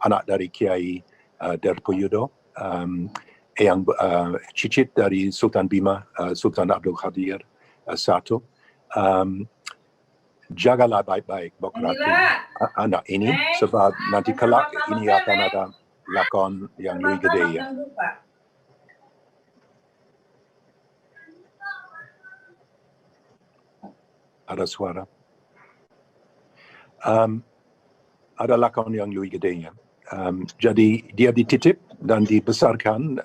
anak dari Kiai Derpoyudo, yang cicit dari Sultan Bima, Sultan Abdul Qadir I. Jagalah baik-baik Bok Ratu anak ini, sebab nanti kelak ini akan ada lakon yang lebih gede ya. Ada suara. Ada lakon yang lebih gede ya. Jadi dia dititip dan dibesarkan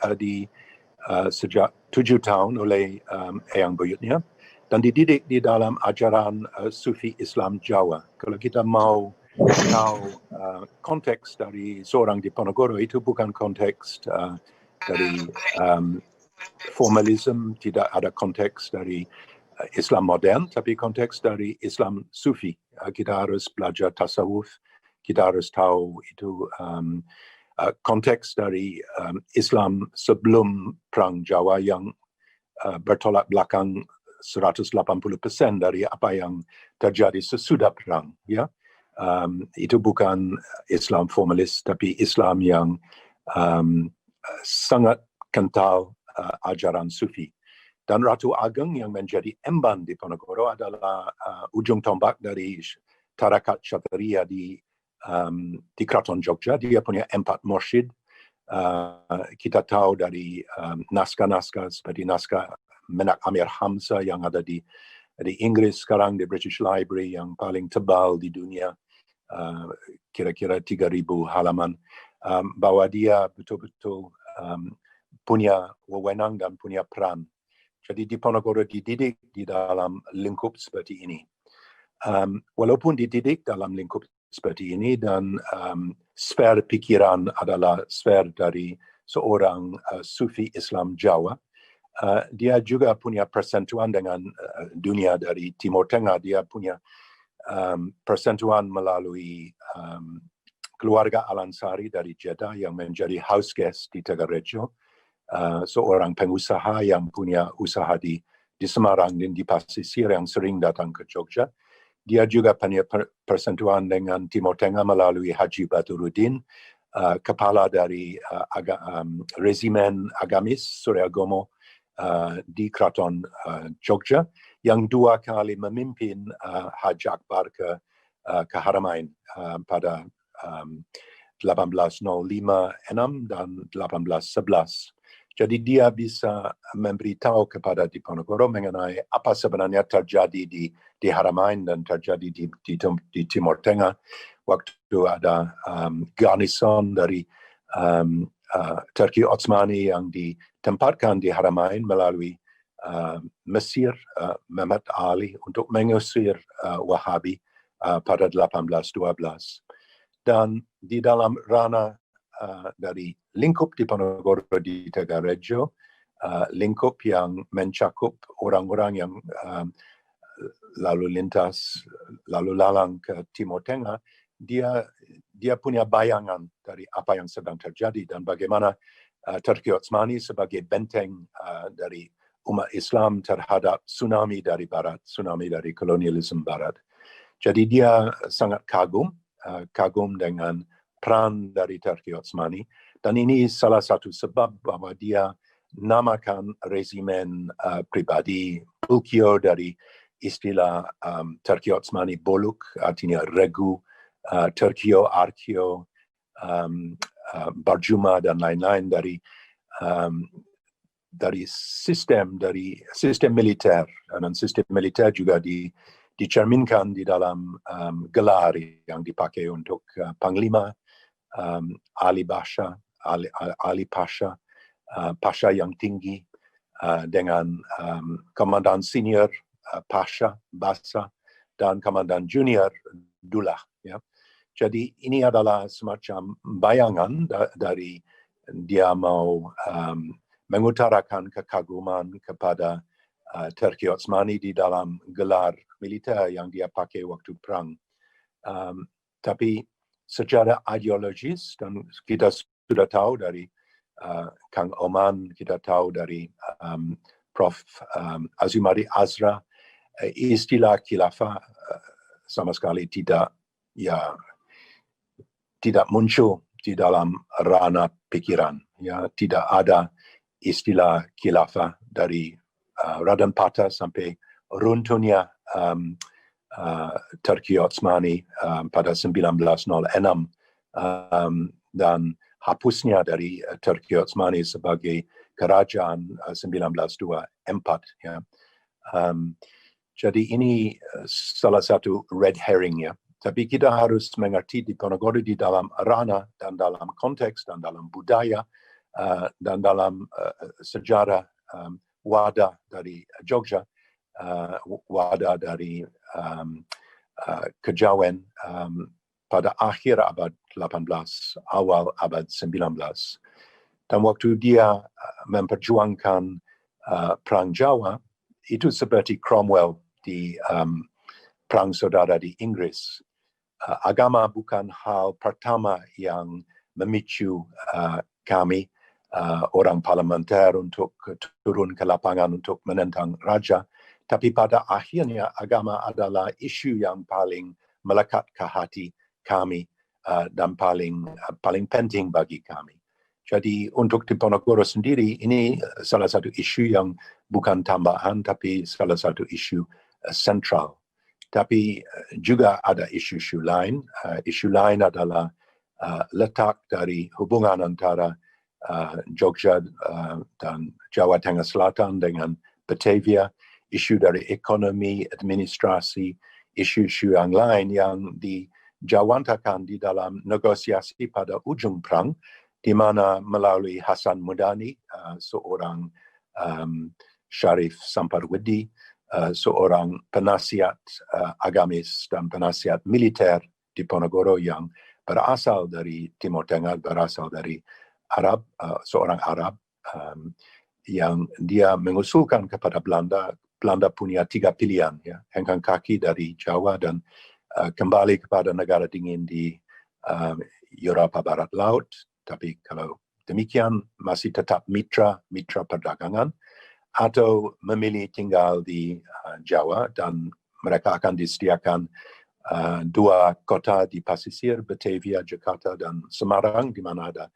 sejak 7 tahun oleh eyang buyutnya dan dididik di dalam ajaran Sufi Islam Jawa. Kalau kita mau tahu konteks dari seorang Diponegoro, itu bukan konteks dari formalism, tidak ada konteks dari Islam modern, tapi konteks dari Islam Sufi. Kita harus belajar tasawuf, kita harus tahu itu konteks dari Islam sebelum Perang Jawa yang bertolak belakang 180% dari apa yang terjadi sesudah perang. Ya, itu bukan Islam formalis, tapi Islam yang sangat kental ajaran Sufi. Dan Ratu Ageng yang menjadi emban Diponegoro adalah ujung tombak dari tarakat Kshatriya di Keraton Jogja. Dia punya 4 mursyid. Kita tahu dari naskah-naskah seperti naskah Menak Amir Hamzah yang ada di Inggris sekarang, di British Library yang paling tebal di dunia, kira-kira 3.000 halaman, bahwa dia betul-betul punya wewenang dan punya peran. Jadi Diponegoro dididik di dalam lingkup seperti ini. Walaupun dididik dalam lingkup seperti ini dan sfer pikiran adalah sfer dari seorang Sufi Islam Jawa, dia juga punya persentuhan dengan dunia dari Timur Tengah. Dia punya persentuhan melalui keluarga Al-Ansari dari Jeddah yang menjadi house guest di Tegarejo, seorang pengusaha yang punya usaha di Semarang dan di Pasisir yang sering datang ke Jogja. Dia juga punya persentuhan dengan Timur Tengah melalui Haji Baturuddin, kepala dari Regimen Agamis Surya Gomo di Keraton Jogja, yang 2 kali memimpin Haji Akbar ke Haramain pada 1805-6 dan 1811. Jadi dia bisa memberitahu kepada Diponegoro mengenai apa sebenarnya terjadi di Haramain dan terjadi di Timur Tengah waktu ada garnison dari Turki Ottomani yang ditempatkan di Haramain melalui Mesir, Mehmet Ali untuk mengusir Wahabi pada 1812. Dan di dalam ranah dari lingkup Diponegoro di Tegarejo, lingkup yang mencakup orang-orang yang lalu lalang ke Timur Tengah, dia punya bayangan dari apa yang sedang terjadi dan bagaimana Turki Ottomani sebagai benteng dari umat Islam terhadap tsunami dari Barat, tsunami dari kolonialisme Barat. Jadi dia sangat kagum dengan peran dari Turki Ottomani, dan ini salah satu sebab bahwa dia namakan regimen pribadi Bulkio dari istilah Turki Ottomani Boluk, artinya regu, Turkio, Arkio, Barjuma dan lain-lain dari sistem militer, dan sistem militer juga dicerminkan di dalam gelar yang dipakai untuk Panglima, Ali Pasha, Pasha yang tinggi, dengan komandan senior Pasha, Basa, dan komandan junior Dullah. Ya. Jadi ini adalah semacam bayangan dari dia mau mengutarakan kekaguman kepada Turki Ottomani di dalam gelar militer yang dia pakai waktu perang. Tapi secara ideologis, dan kita sudah tahu dari Kang Oman, kita tahu dari Prof. Azumari Azra, istilah khilafah sama sekali tidak muncul di dalam ranah pikiran. Ya, tidak ada istilah khilafah dari Raden Patah sampai runtuhnya Turki Ottomani pada 1906 dan hapusnya dari Turki Ottomani sebagai kerajaan 1924. Ya. Jadi ini salah satu red herring ya. Tapi kita harus mengerti Diponegoro di dalam ranah dan dalam konteks dan dalam budaya dan dalam sejarah wadah dari Jogja, wadah dari Kejawen pada akhir abad 18, awal abad 19. Dan waktu dia memperjuangkan Perang Jawa, itu seperti Cromwell di Perang Saudara di Inggris. Agama bukan hal pertama yang memicu kami, orang parlementer, untuk turun ke lapangan untuk menentang raja. Tapi pada akhirnya agama adalah isu yang paling melekat ke hati kami dan paling penting bagi kami. Jadi untuk Diponegoro sendiri, ini salah satu isu yang bukan tambahan, tapi salah satu isu sentral. Tapi juga ada isu-isu lain. Isu lain adalah letak dari hubungan antara Jogja dan Jawa Tengah Selatan dengan Batavia, isu dari ekonomi, administrasi, isu-isu yang lain yang dijawantakan di dalam negosiasi pada ujung perang, di mana melalui Hasan Mudani, seorang Syarif Samparwedi, seorang penasihat agamis dan penasihat militer Diponegoro yang berasal dari Timur Tengah, berasal dari Arab, seorang Arab, yang dia mengusulkan kepada Belanda. Belanda punya 3 pilihan, ya, hengkang kaki dari Jawa dan kembali kepada negara dingin di Eropa Barat Laut. Tapi kalau demikian masih tetap mitra perdagangan, atau memilih tinggal di Jawa dan mereka akan disediakan 2 kota di pesisir, Batavia, Jakarta, dan Semarang, di mana ada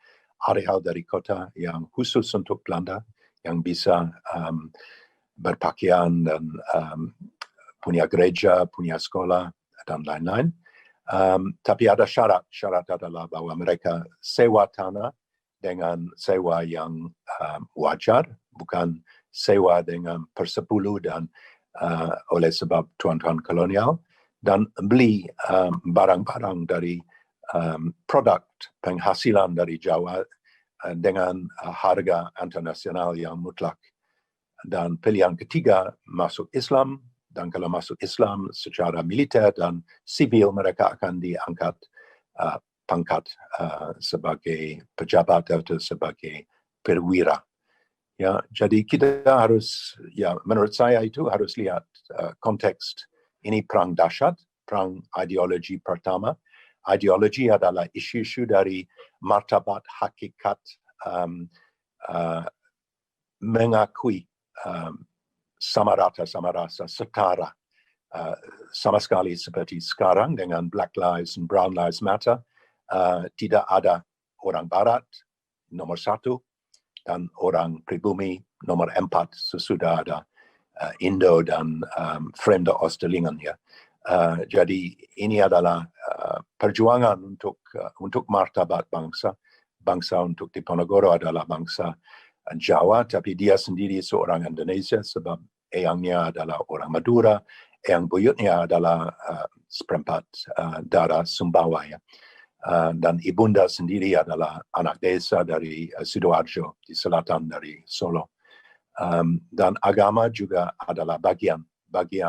areal dari kota yang khusus untuk Belanda, yang bisa berpakaian dan punya gereja, punya sekolah, dan lain-lain. Tapi ada syarat adalah bahwa mereka sewa tanah dengan sewa yang wajar, bukan sewa dengan persepuluh dan oleh sebab tuan-tuan kolonial, dan beli barang-barang dari produk penghasilan dari Jawa dengan harga internasional yang mutlak. Dan pilihan ketiga, masuk Islam, dan kalau masuk Islam secara militer dan sivil, mereka akan diangkat pangkat sebagai pejabat atau sebagai perwira. Ya, jadi kita harus, ya, menurut saya itu harus lihat konteks ini perang dahsyat, perang ideologi pertama. Ideologi adalah isu-isu dari martabat hakikat mengakui sama rasa, setara, sama sekali seperti sekarang dengan Black Lives and Brown Lives Matter. Tidak ada orang Barat nomor 1 dan orang pribumi nomor 4 sesudah ada Indo dan Fremde Oosterlingen. Ya. Jadi ini adalah perjuangan untuk martabat bangsa. Bangsa untuk Diponegoro adalah bangsa Jawa, tapi dia sendiri seorang Indonesia sebab eyangnya adalah orang Madura, eyang buyutnya adalah seperempat darah Sumbawa. Ya. Dan ibunda sendiri adalah anak desa dari Sidoarjo di selatan dari Solo. Dan agama juga adalah bagian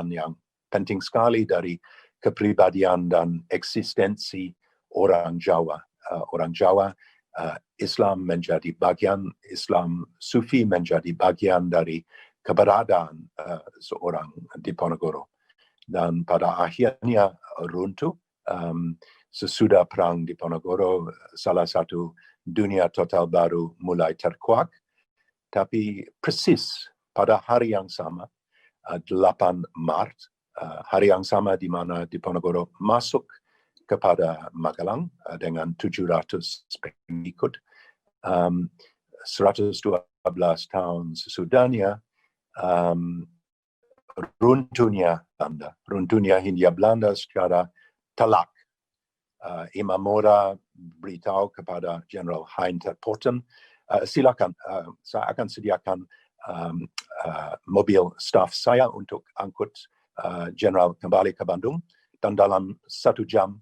yang penting sekali dari kepribadian dan eksistensi orang Jawa. Orang Jawa, Islam menjadi bagian, Islam Sufi menjadi bagian dari keberadaan seorang Diponegoro. Dan pada akhirnya runtuh sesudah perang Diponegoro, salah satu dunia total baru mulai terkuak. Tapi persis pada hari yang sama, 8 Maret, hari yang sama di mana Diponegoro masuk kepada Magelang dengan 700 pengikut. 112 tahun sesudahnya, runtuhnya Hindia Belanda secara telak. Imam Mora beritahu kepada General Hein ter Potten, silakan, saya akan sediakan mobil staf saya untuk angkut General kembali ke Bandung, dan dalam 1 jam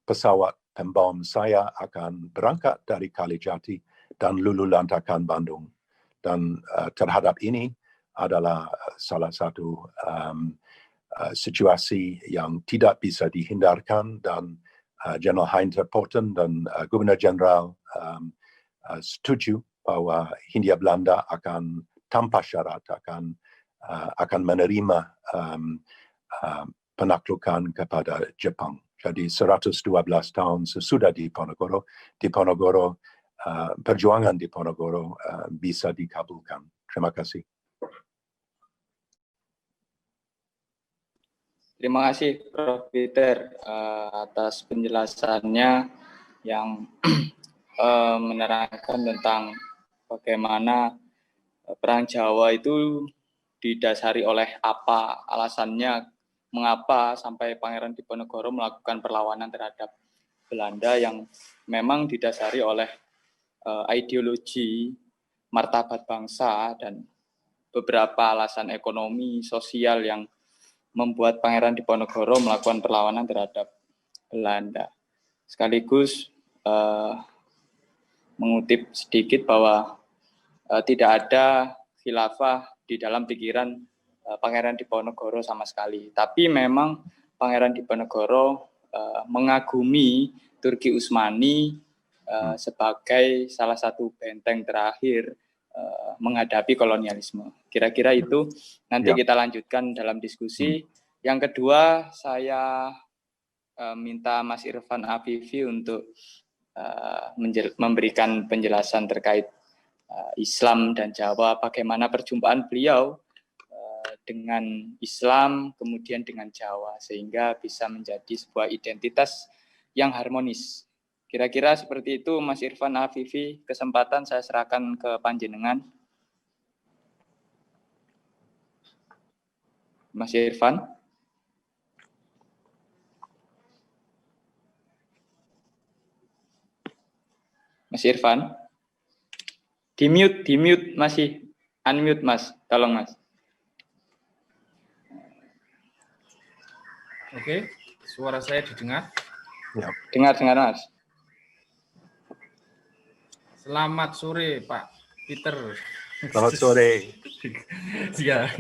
pesawat pembom saya akan berangkat dari Kalijati dan lululantakkan Bandung. Dan terhadap ini adalah salah satu situasi yang tidak bisa dihindarkan, dan General Hein ter Potten dan Gubernur Jenderal setuju bahwa Hindia Belanda akan tanpa syarat akan menerima penaklukan kepada Jepang. Jadi 112 tahun sesudah di Ponorogo, perjuangan di Ponorogo bisa dikabulkan. Terima kasih. Terima kasih Prof. Peter atas penjelasannya yang menerangkan tentang bagaimana Perang Jawa itu didasari oleh apa alasannya, mengapa sampai Pangeran Diponegoro melakukan perlawanan terhadap Belanda yang memang didasari oleh ideologi martabat bangsa dan beberapa alasan ekonomi, sosial yang membuat Pangeran Diponegoro melakukan perlawanan terhadap Belanda. Sekaligus mengutip sedikit bahwa tidak ada khilafah di dalam pikiran Pangeran Diponegoro sama sekali. Tapi memang Pangeran Diponegoro mengagumi Turki Utsmani sebagai salah satu benteng terakhir menghadapi kolonialisme. Kira-kira itu nanti kita lanjutkan dalam diskusi. Yang kedua, saya minta Mas Irfan Afifi untuk memberikan penjelasan terkait Islam dan Jawa, bagaimana perjumpaan beliau dengan Islam, kemudian dengan Jawa, sehingga bisa menjadi sebuah identitas yang harmonis. Kira-kira seperti itu, Mas Irfan Afifi. Kesempatan saya serahkan ke panjenengan. Mas Irfan. Mas Irfan. Di-mute masih. Unmute Mas, tolong Mas. Oke, suara saya didengar? Ya. Dengar Mas. Selamat sore Pak Peter. Selamat sore. Ya.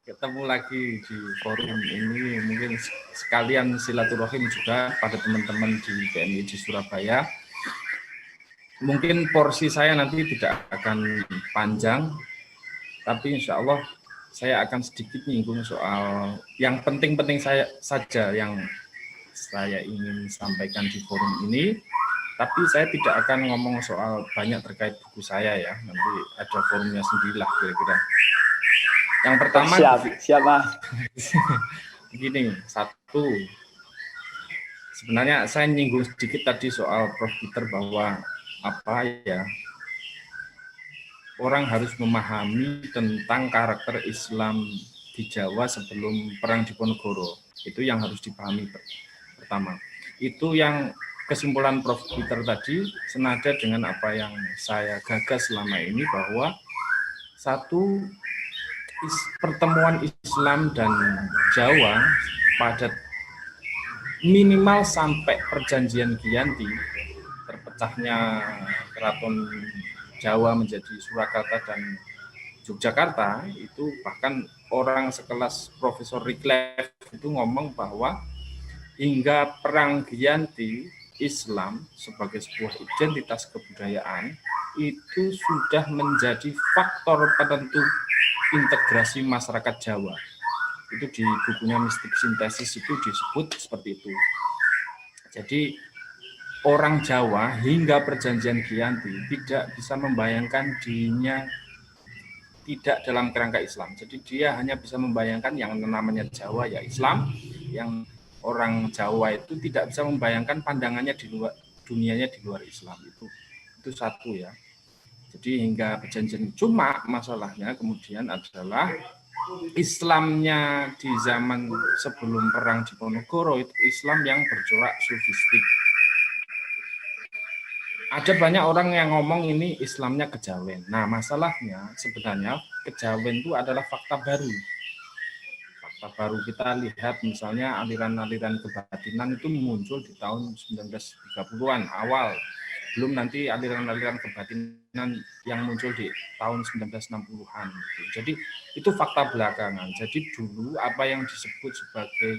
Ketemu lagi di forum ini, mungkin sekalian silaturahim juga pada teman-teman di PMI di Surabaya. Mungkin porsi saya nanti tidak akan panjang, tapi insya Allah saya akan sedikit menyinggung soal yang penting-penting saja yang saya ingin sampaikan di forum ini. Tapi saya tidak akan ngomong soal banyak terkait buku saya ya, nanti ada forumnya sendirilah kira-kira. Yang pertama, siap Mas. Begini, satu, sebenarnya saya nyinggung sedikit tadi soal Prof. Peter bahwa orang harus memahami tentang karakter Islam di Jawa sebelum Perang Diponegoro. Itu yang harus dipahami pertama. Itu yang kesimpulan Prof. Peter tadi senada dengan apa yang saya gagas selama ini, bahwa satu, pertemuan Islam dan Jawa pada minimal sampai perjanjian Giyanti, terpecahnya Keraton Jawa menjadi Surakarta dan Yogyakarta, itu bahkan orang sekelas Profesor Rickleff itu ngomong bahwa hingga Perang Giyanti, Islam sebagai sebuah identitas kebudayaan itu sudah menjadi faktor penentu integrasi masyarakat Jawa. Itu di bukunya Mistik Sintesis itu disebut seperti itu. Jadi orang Jawa hingga perjanjian Giyanti tidak bisa membayangkan dirinya tidak dalam kerangka Islam. Jadi dia hanya bisa membayangkan yang namanya Jawa ya Islam, yang orang Jawa itu tidak bisa membayangkan pandangannya di luar dunianya di luar Islam itu satu ya. Jadi hingga perjanjian, cuma masalahnya kemudian adalah Islamnya di zaman sebelum perang Diponegoro itu Islam yang bercorak sufistik. Ada banyak orang yang ngomong ini Islamnya kejawen. Nah, masalahnya sebenarnya kejawen itu adalah fakta baru. Fakta baru kita lihat misalnya aliran-aliran kebatinan itu muncul di tahun 1930-an awal. Belum nanti aliran-aliran kebatinan yang muncul di tahun 1960-an. Jadi itu fakta belakangan. Jadi dulu apa yang disebut sebagai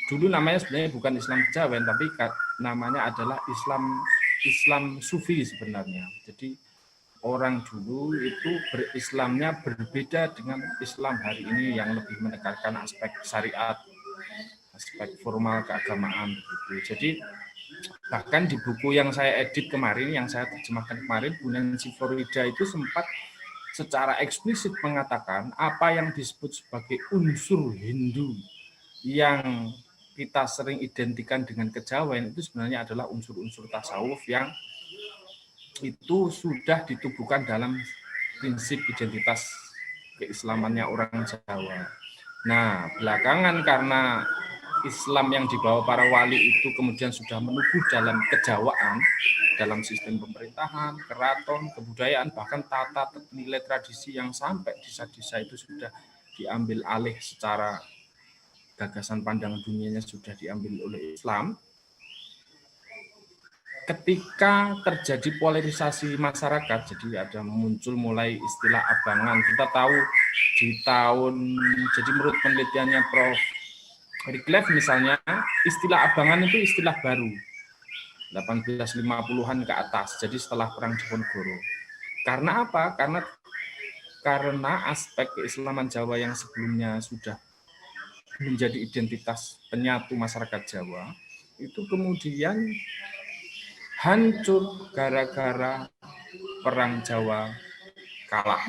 dulu namanya sebenarnya bukan Islam kejawen, tapi namanya adalah Islam Sufi sebenarnya. Jadi orang dulu itu berislamnya berbeda dengan Islam hari ini yang lebih menekankan aspek syariat, aspek formal keagamaan. Jadi bahkan di buku yang saya edit kemarin, yang saya terjemahkan kemarin, Bu Nancy Florida itu sempat secara eksplisit mengatakan apa yang disebut sebagai unsur Hindu yang kita sering identikan dengan kejawen itu sebenarnya adalah unsur-unsur tasawuf yang itu sudah ditubuhkan dalam prinsip identitas keislamannya orang Jawa. Nah, belakangan karena Islam yang dibawa para wali itu kemudian sudah menubuh dalam kejawaan, dalam sistem pemerintahan, keraton, kebudayaan, bahkan tata nilai tradisi yang sampai desa-desa itu sudah diambil alih secara gagasan pandangan dunianya sudah diambil oleh Islam. Ketika terjadi polarisasi masyarakat, jadi ada muncul mulai istilah abangan. Kita tahu di jadi menurut penelitiannya Prof. Rickleff misalnya, istilah abangan itu istilah baru, 1850-an ke atas, jadi setelah Perang Diponegoro. Karena apa? Karena aspek keislaman Jawa yang sebelumnya sudah menjadi identitas penyatu masyarakat Jawa, itu kemudian hancur gara-gara Perang Jawa kalah.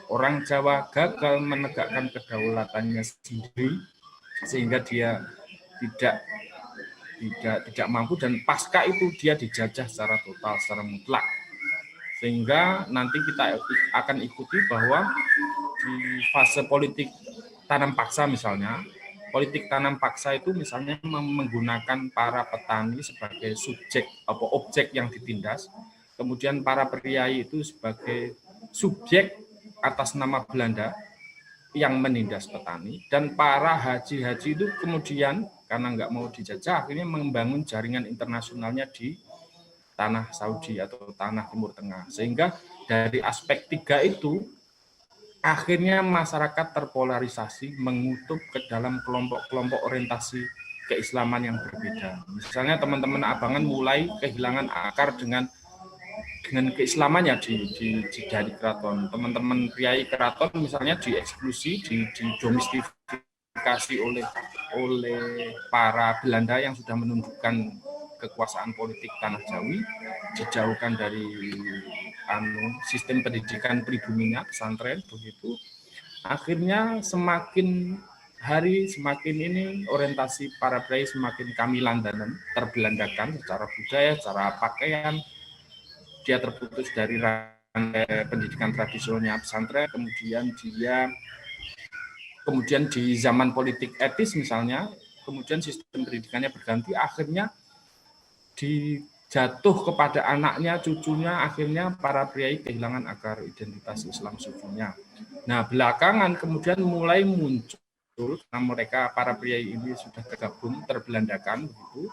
Orang Jawa gagal menegakkan kedaulatannya sendiri sehingga dia tidak mampu, dan pasca itu dia dijajah secara total, secara mutlak. Sehingga nanti kita akan ikuti bahwa di fase politik tanam paksa misalnya, politik tanam paksa itu misalnya menggunakan para petani sebagai subjek atau objek yang ditindas, kemudian para priai itu sebagai subjek atas nama Belanda yang menindas petani, dan para haji-haji itu kemudian karena nggak mau dijajah akhirnya membangun jaringan internasionalnya di tanah Saudi atau tanah Timur Tengah. Sehingga dari aspek tiga itu akhirnya masyarakat terpolarisasi, mengutup ke dalam kelompok-kelompok orientasi keislaman yang berbeda. Misalnya teman-teman abangan mulai kehilangan akar dengan keislamannya dari keraton. Teman-teman priai keraton misalnya dieksklusi, didomestifikasi oleh para Belanda yang sudah menundukkan kekuasaan politik tanah Jawi, dijauhkan dari sistem pendidikan pribuminya, pesantren begitu. Akhirnya semakin hari semakin ini orientasi para priai semakin kamilan dan terbelandakan secara budaya, secara pakaian. Dia terputus dari rantai pendidikan tradisionalnya pesantren, kemudian di zaman politik etis misalnya, kemudian sistem pendidikannya berganti, akhirnya dijatuh kepada anaknya, cucunya, akhirnya para priai kehilangan akar identitas Islam sufinya. Nah, belakangan kemudian mulai muncul, karena mereka para priai ini sudah tergabung, terbelandakan, begitu,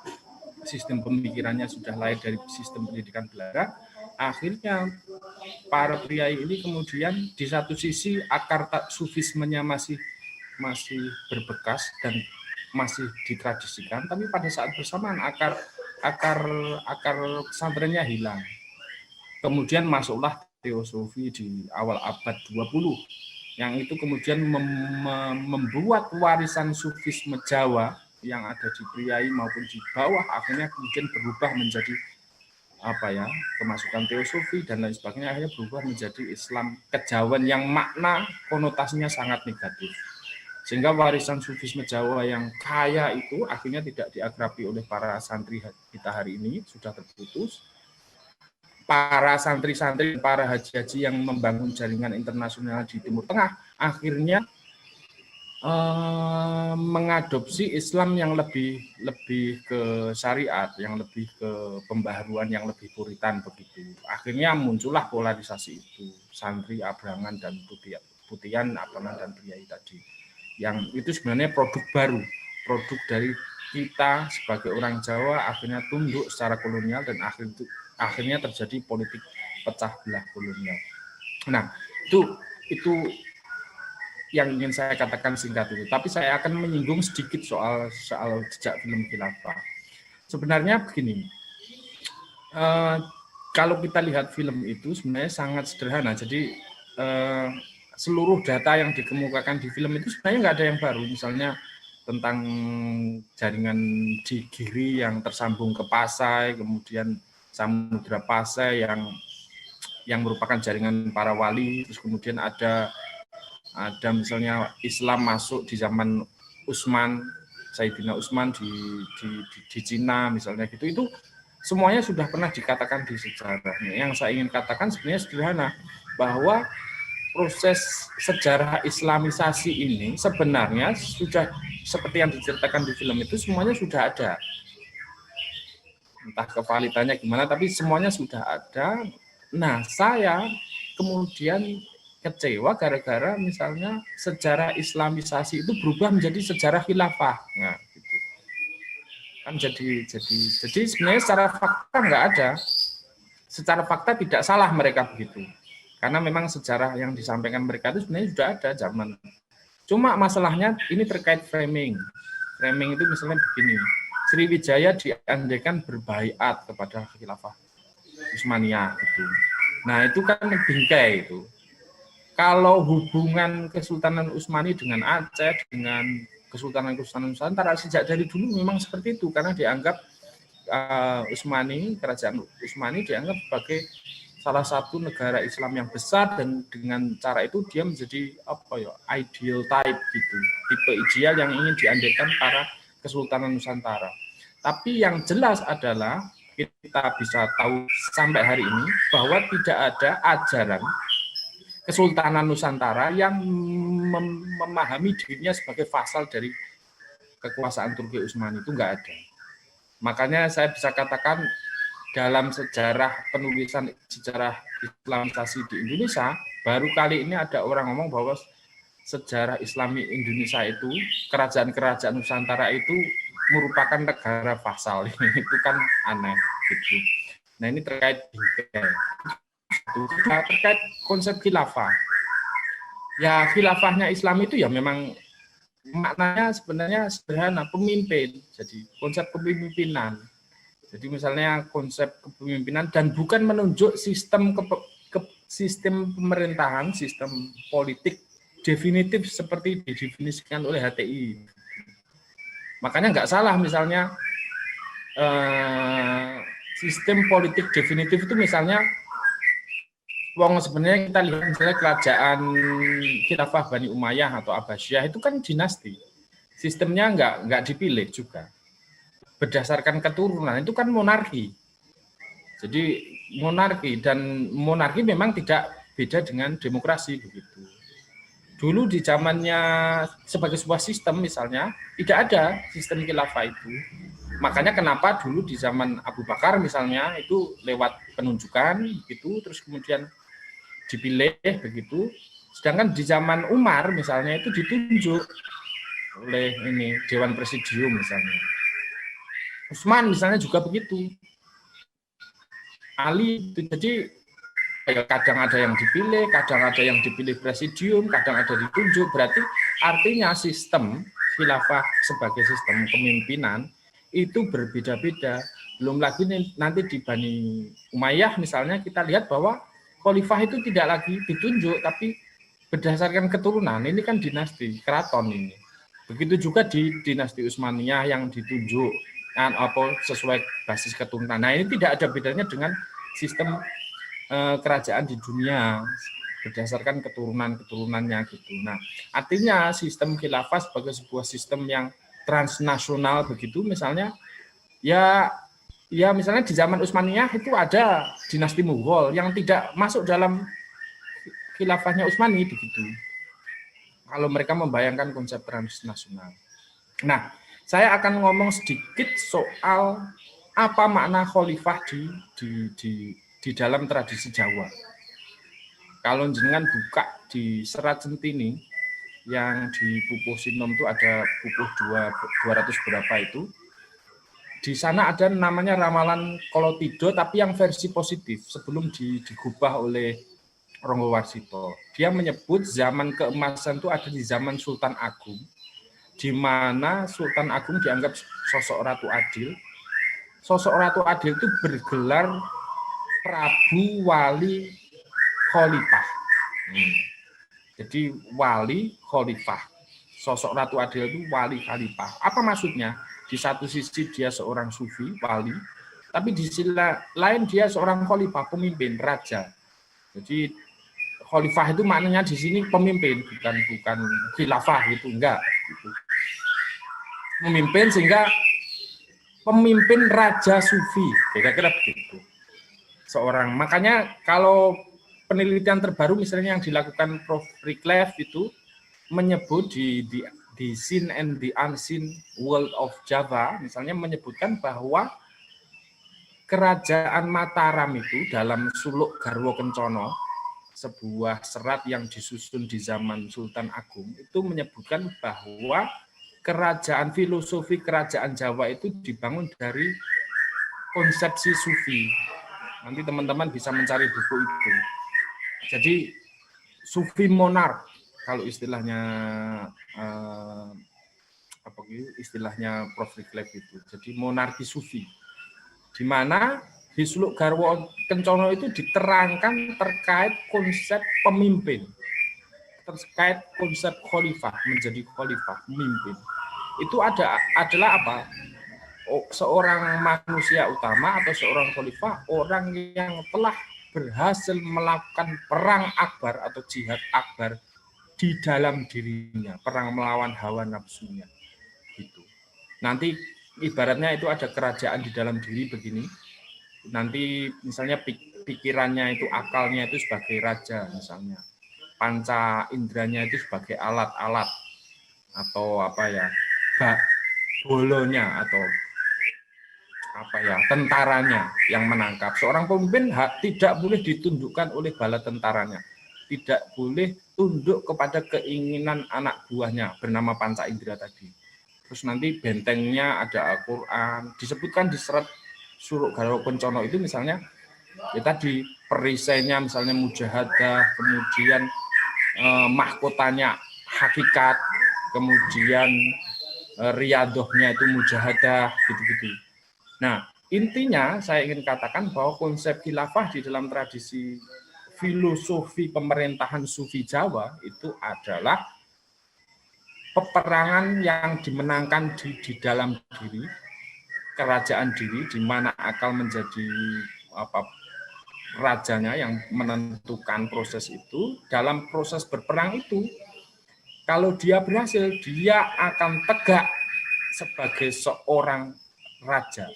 sistem pemikirannya sudah lain dari sistem pendidikan Belanda. Akhirnya para priai ini kemudian di satu sisi akar sufismenya masih berbekas dan masih ditradisikan, tapi pada saat bersamaan akar pesantrennya hilang. Kemudian masuklah teosofi di awal abad 20 yang itu kemudian membuat warisan sufisme Jawa yang ada di priai maupun di bawah akhirnya kemudian berubah menjadi kemasukan teosofi dan lain sebagainya, akhirnya berubah menjadi Islam kejawen yang makna konotasinya sangat negatif. Sehingga warisan sufisme Jawa yang kaya itu akhirnya tidak diakrabi oleh para santri kita hari ini, sudah terputus. Para santri-santri, para haji-haji yang membangun jaringan internasional di Timur Tengah akhirnya mengadopsi Islam yang lebih ke syariat, yang lebih ke pembaharuan, yang lebih puritan begitu. Akhirnya muncullah polarisasi itu, santri Abrangan dan Putihan, Abangan dan Priai tadi. Yang itu sebenarnya produk baru, produk dari kita sebagai orang Jawa akhirnya tunduk secara kolonial dan akhirnya terjadi politik pecah belah kolonial. Nah, itu yang ingin saya katakan singkat itu. Tapi saya akan menyinggung sedikit soal jejak film khilafah. Sebenarnya begini, kalau kita lihat film itu sebenarnya sangat sederhana. Jadi seluruh data yang dikemukakan di film itu sebenarnya nggak ada yang baru. Misalnya tentang jaringan di Giri yang tersambung ke Pasai, kemudian Samudra Pasai yang merupakan jaringan para wali, terus kemudian ada misalnya Islam masuk di zaman Utsman, Sayyidina Utsman di Cina misalnya gitu. Itu semuanya sudah pernah dikatakan di sejarahnya. Yang saya ingin katakan sebenarnya sederhana, bahwa proses sejarah Islamisasi ini sebenarnya sudah seperti yang diceritakan di film itu semuanya sudah ada. Entah kevalidannya gimana, tapi semuanya sudah ada. Nah, saya kemudian kecewa gara-gara misalnya sejarah Islamisasi itu berubah menjadi sejarah khilafah. Nah, gitu. Kan jadi sebenarnya secara fakta nggak ada. Secara fakta tidak salah mereka begitu. Karena memang sejarah yang disampaikan mereka itu sebenarnya sudah ada zaman. Cuma masalahnya ini terkait framing. Framing itu misalnya begini. Sriwijaya diandaikan berbaiat kepada khilafah Utsmaniyah gitu. Nah, itu kan bingkai itu. Kalau hubungan Kesultanan Utsmani dengan Aceh, dengan Kesultanan Nusantara sejak dari dulu memang seperti itu, karena dianggap kerajaan Utsmani dianggap sebagai salah satu negara Islam yang besar, dan dengan cara itu dia menjadi ideal type gitu, tipe ideal yang ingin diandaikan para Kesultanan Nusantara. Tapi yang jelas adalah kita bisa tahu sampai hari ini bahwa tidak ada ajaran Kesultanan Nusantara yang memahami dirinya sebagai vasal dari kekuasaan Turki Utsmani, itu enggak ada. Makanya saya bisa katakan dalam sejarah penulisan sejarah Islamisasi di Indonesia, baru kali ini ada orang ngomong bahwa sejarah Islami Indonesia itu, kerajaan-kerajaan Nusantara itu merupakan negara vasal. Itu kan aneh gitu. Nah, ini terkait terkait konsep khilafah. Ya, khilafahnya Islam itu ya memang maknanya sebenarnya sederhana, pemimpin. Jadi konsep kepemimpinan. Jadi misalnya konsep kepemimpinan dan bukan menunjuk sistem sistem pemerintahan, sistem politik definitif seperti didefinisikan oleh HTI. Makanya nggak salah misalnya sistem politik definitif itu misalnya sebenarnya kita lihat misalnya kerajaan Khilafah Bani Umayyah atau Abbasiyah itu kan dinasti. Sistemnya nggak dipilih juga. Berdasarkan keturunan, itu kan monarki. Jadi monarki, dan monarki memang tidak beda dengan demokrasi begitu. Dulu di zamannya sebagai sebuah sistem misalnya, tidak ada sistem khilafah itu. Makanya kenapa dulu di zaman Abu Bakar misalnya itu lewat penunjukan begitu, terus kemudian dipilih begitu. Sedangkan di zaman Umar misalnya itu ditunjuk oleh ini Dewan Presidium misalnya. Utsman misalnya juga begitu. Ali itu, jadi kadang ada yang dipilih, kadang ada yang dipilih presidium, kadang ada ditunjuk. Berarti artinya sistem khilafah sebagai sistem kepemimpinan itu berbeda-beda. Belum lagi nanti di Bani Umayyah misalnya kita lihat bahwa khalifah itu tidak lagi ditunjuk, tapi berdasarkan keturunan. Ini kan dinasti, keraton ini. Begitu juga di dinasti Utsmaniyah yang ditunjuk sesuai basis keturunan. Nah, ini tidak ada bedanya dengan sistem kerajaan di dunia. berdasarkan keturunan-keturunannya gitu. Nah, artinya sistem khilafah sebagai sebuah sistem yang transnasional begitu, misalnya ya misalnya di zaman Utsmaniyah itu ada dinasti Mughal yang tidak masuk dalam khilafahnya Utsmani begitu. Kalau mereka membayangkan konsep transnasional. Nah, saya akan ngomong sedikit soal apa makna khalifah di dalam tradisi Jawa. Kalau jenengan buka di Serat Centini yang di Pupuh Sinom itu ada Pupuh 200 berapa itu, di sana ada namanya ramalan Kolotido tapi yang versi positif sebelum digubah oleh Ronggo Warsito. Dia menyebut zaman keemasan itu ada di zaman Sultan Agung, di mana Sultan Agung dianggap sosok Ratu Adil. Sosok Ratu Adil itu bergelar Prabu Wali Khalifah. Jadi wali khalifah. Sosok Ratu Adil itu wali khalifah. Apa maksudnya? Di satu sisi dia seorang sufi, wali, tapi di sisi lain dia seorang khalifah, pemimpin, raja. Jadi khalifah itu maknanya di sini pemimpin, bukan khilafah gitu, enggak. Gitu. Memimpin sehingga pemimpin raja sufi, kira-kira begitu. Makanya kalau penelitian terbaru misalnya yang dilakukan Prof. Rickleff itu menyebut di Seen and the Unseen World of Java, misalnya menyebutkan bahwa kerajaan Mataram itu dalam Suluk Garwo Kencono, sebuah serat yang disusun di zaman Sultan Agung, itu menyebutkan bahwa filosofi kerajaan Jawa itu dibangun dari konsepsi sufi. Nanti teman-teman bisa mencari buku itu. Jadi sufi monark kalau istilahnya istilahnya Prof. Rickleff itu. Jadi monarki sufi. Di mana di Suluk Garwo Kencono itu diterangkan terkait konsep pemimpin. Terkait konsep khalifah, menjadi khalifah, pemimpin. Itu adalah apa? Seorang manusia utama atau seorang khalifah, orang yang telah berhasil melakukan perang akbar atau jihad akbar di dalam dirinya, perang melawan hawa nafsunya. Gitu. Nanti ibaratnya itu ada kerajaan di dalam diri begini. Nanti misalnya pikirannya itu, akalnya itu sebagai raja misalnya. Panca indranya itu sebagai alat-alat atau bolonya atau tentaranya yang menangkap. Seorang pemimpin tidak boleh ditundukkan oleh bala tentaranya, tidak boleh tunduk kepada keinginan anak buahnya bernama panca indera tadi. Terus nanti bentengnya ada Al-Quran, disebutkan di Serat Suluk Garwo Kencono itu misalnya tadi perisainya misalnya mujahadah, kemudian mahkotanya hakikat, kemudian riadohnya itu mujahadah, gitu-gitu. Nah, intinya saya ingin katakan bahwa konsep khilafah di dalam tradisi filosofi pemerintahan sufi Jawa itu adalah peperangan yang dimenangkan di dalam diri, kerajaan diri, di mana akal menjadi rajanya yang menentukan proses itu. Dalam proses berperang itu, kalau dia berhasil, dia akan tegak sebagai seorang raja,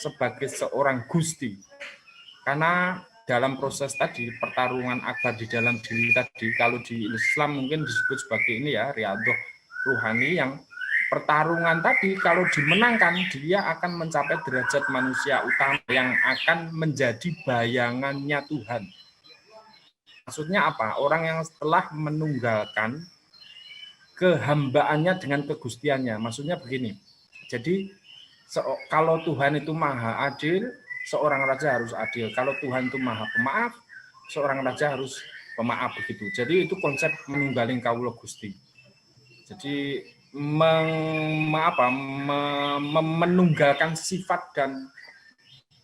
sebagai seorang gusti. Karena dalam proses tadi, pertarungan akbar di dalam diri tadi, kalau di Islam mungkin disebut sebagai ini ya, riadoh ruhani, yang pertarungan tadi kalau dimenangkan, dia akan mencapai derajat manusia utama yang akan menjadi bayangannya Tuhan. Maksudnya apa? Orang yang telah menunggalkan kehambaannya dengan kegustiannya. Maksudnya begini, jadi kalau Tuhan itu maha adil, seorang raja harus adil. Kalau Tuhan itu maha pemaaf, seorang raja harus pemaaf, begitu. Jadi itu konsep menunggaling kawula Gusti. Jadi menunggalkan sifat dan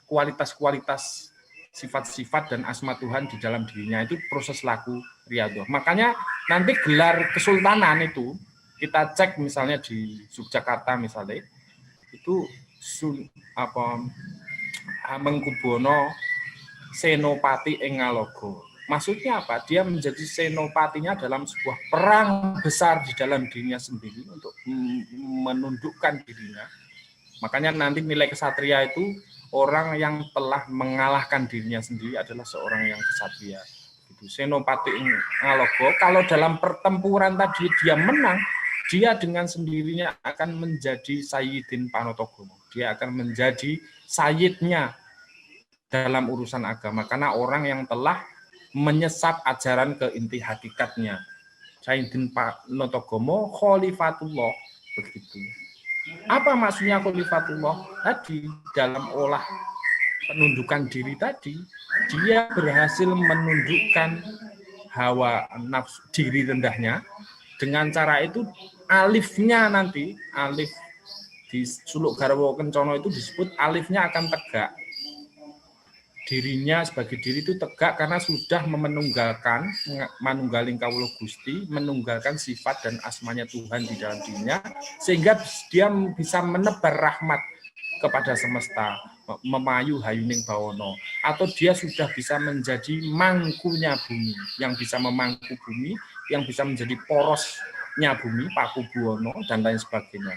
kualitas-kualitas, sifat-sifat dan asma Tuhan di dalam dirinya, itu proses laku riadoh. Makanya nanti gelar kesultanan itu kita cek misalnya di Yogyakarta misalnya, itu Hamengkubuwana Senopati ing Ngaloga. Maksudnya apa? Dia menjadi senopatinya dalam sebuah perang besar di dalam dirinya sendiri untuk menundukkan dirinya. Makanya nanti nilai kesatria itu orang yang telah mengalahkan dirinya sendiri adalah seorang yang kesatria. Senopati Ngalogo, kalau dalam pertempuran tadi dia menang, dia dengan sendirinya akan menjadi Sayyidin Panotogomo. Dia akan menjadi sayyidnya dalam urusan agama, karena orang yang telah menyesap ajaran ke inti hakikatnya. Sayyidin Panotogomo, Khalifatullah, begitu. Apa maksudnya Khalifatullah? Tadi dalam olah penundukan diri tadi, dia berhasil menundukkan hawa nafsu diri rendahnya. Dengan cara itu alifnya nanti, alif di Suluk Garwa Kencono itu disebut alifnya akan tegak. Dirinya sebagai diri itu tegak karena sudah menunggalkan manunggaling kawula Gusti, menunggalkan sifat dan asmanya Tuhan di dalam dirinya, sehingga dia bisa menebar rahmat kepada semesta, memayu hayuning bawono, atau dia sudah bisa menjadi mangkunya bumi, yang bisa memangku bumi, yang bisa menjadi porosnya bumi, paku buwono, dan lain sebagainya.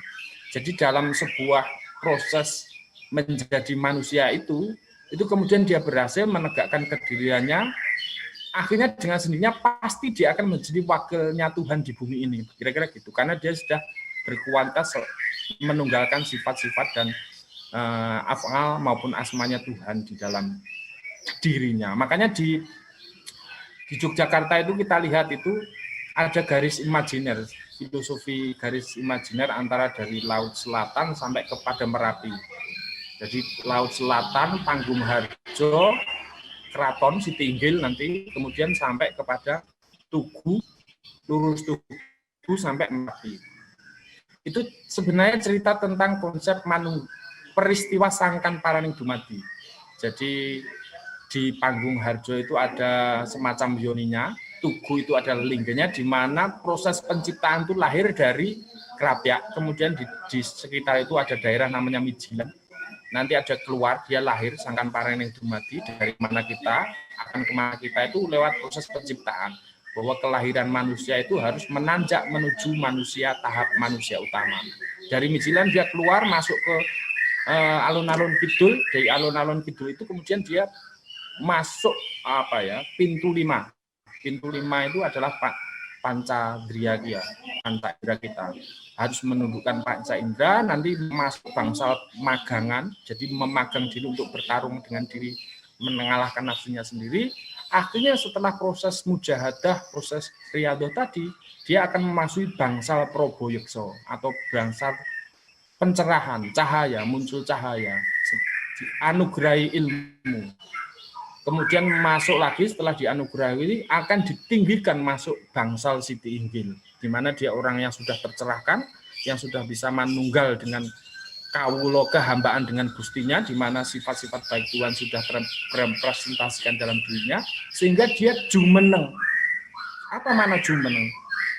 Jadi dalam sebuah proses menjadi manusia itu kemudian dia berhasil menegakkan kediriannya, akhirnya dengan sendirinya pasti dia akan menjadi wakilnya Tuhan di bumi ini, kira-kira gitu, karena dia sudah berkualitas menunggalkan sifat-sifat dan af'al maupun asmanya Tuhan di dalam dirinya. Makanya di Yogyakarta itu kita lihat itu ada garis imajiner, filosofi garis imajiner antara dari Laut Selatan sampai kepada Merapi. Jadi Laut Selatan, Panggung Harjo, Keraton Sitinggil nanti, kemudian sampai kepada Tugu, lurus Tugu sampai Merapi. Itu sebenarnya cerita tentang konsep peristiwa Sangkan Paraning Dumadi. Jadi di Panggung Harjo itu ada semacam yoninya, Tugu itu ada lingganya, di mana proses penciptaan itu lahir dari Krapyak, kemudian di sekitar itu ada daerah namanya Mijilan. Nanti ada keluar, dia lahir, Sangkan Paraning Dumadi, dari mana kita akan kemana kita itu lewat proses penciptaan. Bahwa kelahiran manusia itu harus menanjak menuju manusia, tahap manusia utama. Dari Mijilan dia keluar, masuk ke alun-alun kidul, dari alun-alun kidul itu kemudian dia masuk pintu 5. Pintu 5 itu adalah panca indera kita. Harus menundukkan panca indera, nanti masuk bangsal magangan, jadi memagang diri untuk bertarung dengan diri, mengalahkan nafsunya sendiri. Akhirnya setelah proses mujahadah, proses riyadhah tadi, dia akan memasuki bangsal proboyekso atau bangsal pencerahan, cahaya, muncul cahaya, dianugerahi ilmu. Kemudian masuk lagi setelah dianugerahi akan ditinggikan masuk bangsal Siti Inggil, di mana dia orang yang sudah tercerahkan, yang sudah bisa manunggal dengan kawula kehambaan dengan Gustinya, di mana sifat-sifat baik Tuhan sudah terrepresentasikan dalam dirinya, sehingga dia jumeneng. Apa makna jumeneng?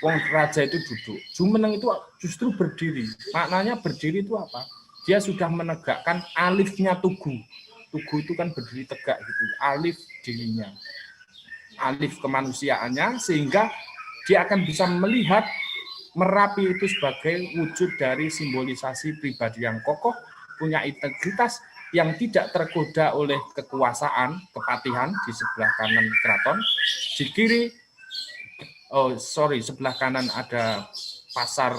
Wong raja itu duduk. Jumeneng itu justru berdiri. Maknanya berdiri itu apa? Dia sudah menegakkan alifnya tugu. Tugu itu kan berdiri tegak gitu. Alif dirinya. Alif kemanusiaannya, sehingga dia akan bisa melihat Merapi itu sebagai wujud dari simbolisasi pribadi yang kokoh, punya integritas, yang tidak tergoda oleh kekuasaan, kepatihan di sebelah kanan keraton, di kiri, sebelah kanan ada pasar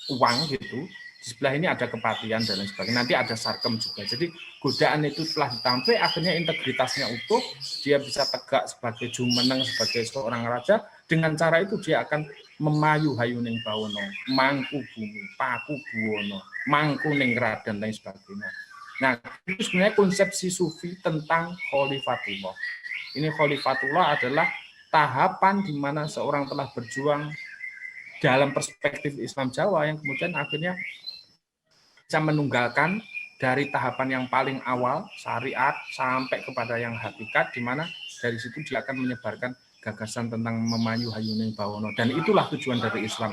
uang gitu, di sebelah ini ada kepatihan dan lain sebagainya, nanti ada sarkem juga. Jadi godaan itu telah ditampilkan, akhirnya integritasnya utuh, dia bisa tegak sebagai jumeneng, sebagai seorang raja. Dengan cara itu dia akan memayu hayuning bawono, mangku bumi, paku buwono, mangku ningrat dan lain sebagainya. Nah, itu sebenarnya konsepsi sufi tentang khalifatullah. Ini khalifatullah adalah tahapan di mana seorang telah berjuang dalam perspektif Islam Jawa yang kemudian akhirnya bisa menunggalkan dari tahapan yang paling awal syariat sampai kepada yang hakikat, di mana dari situ dia akan menyebarkan gagasan tentang memayu hayuning bawono, dan itulah tujuan dari Islam,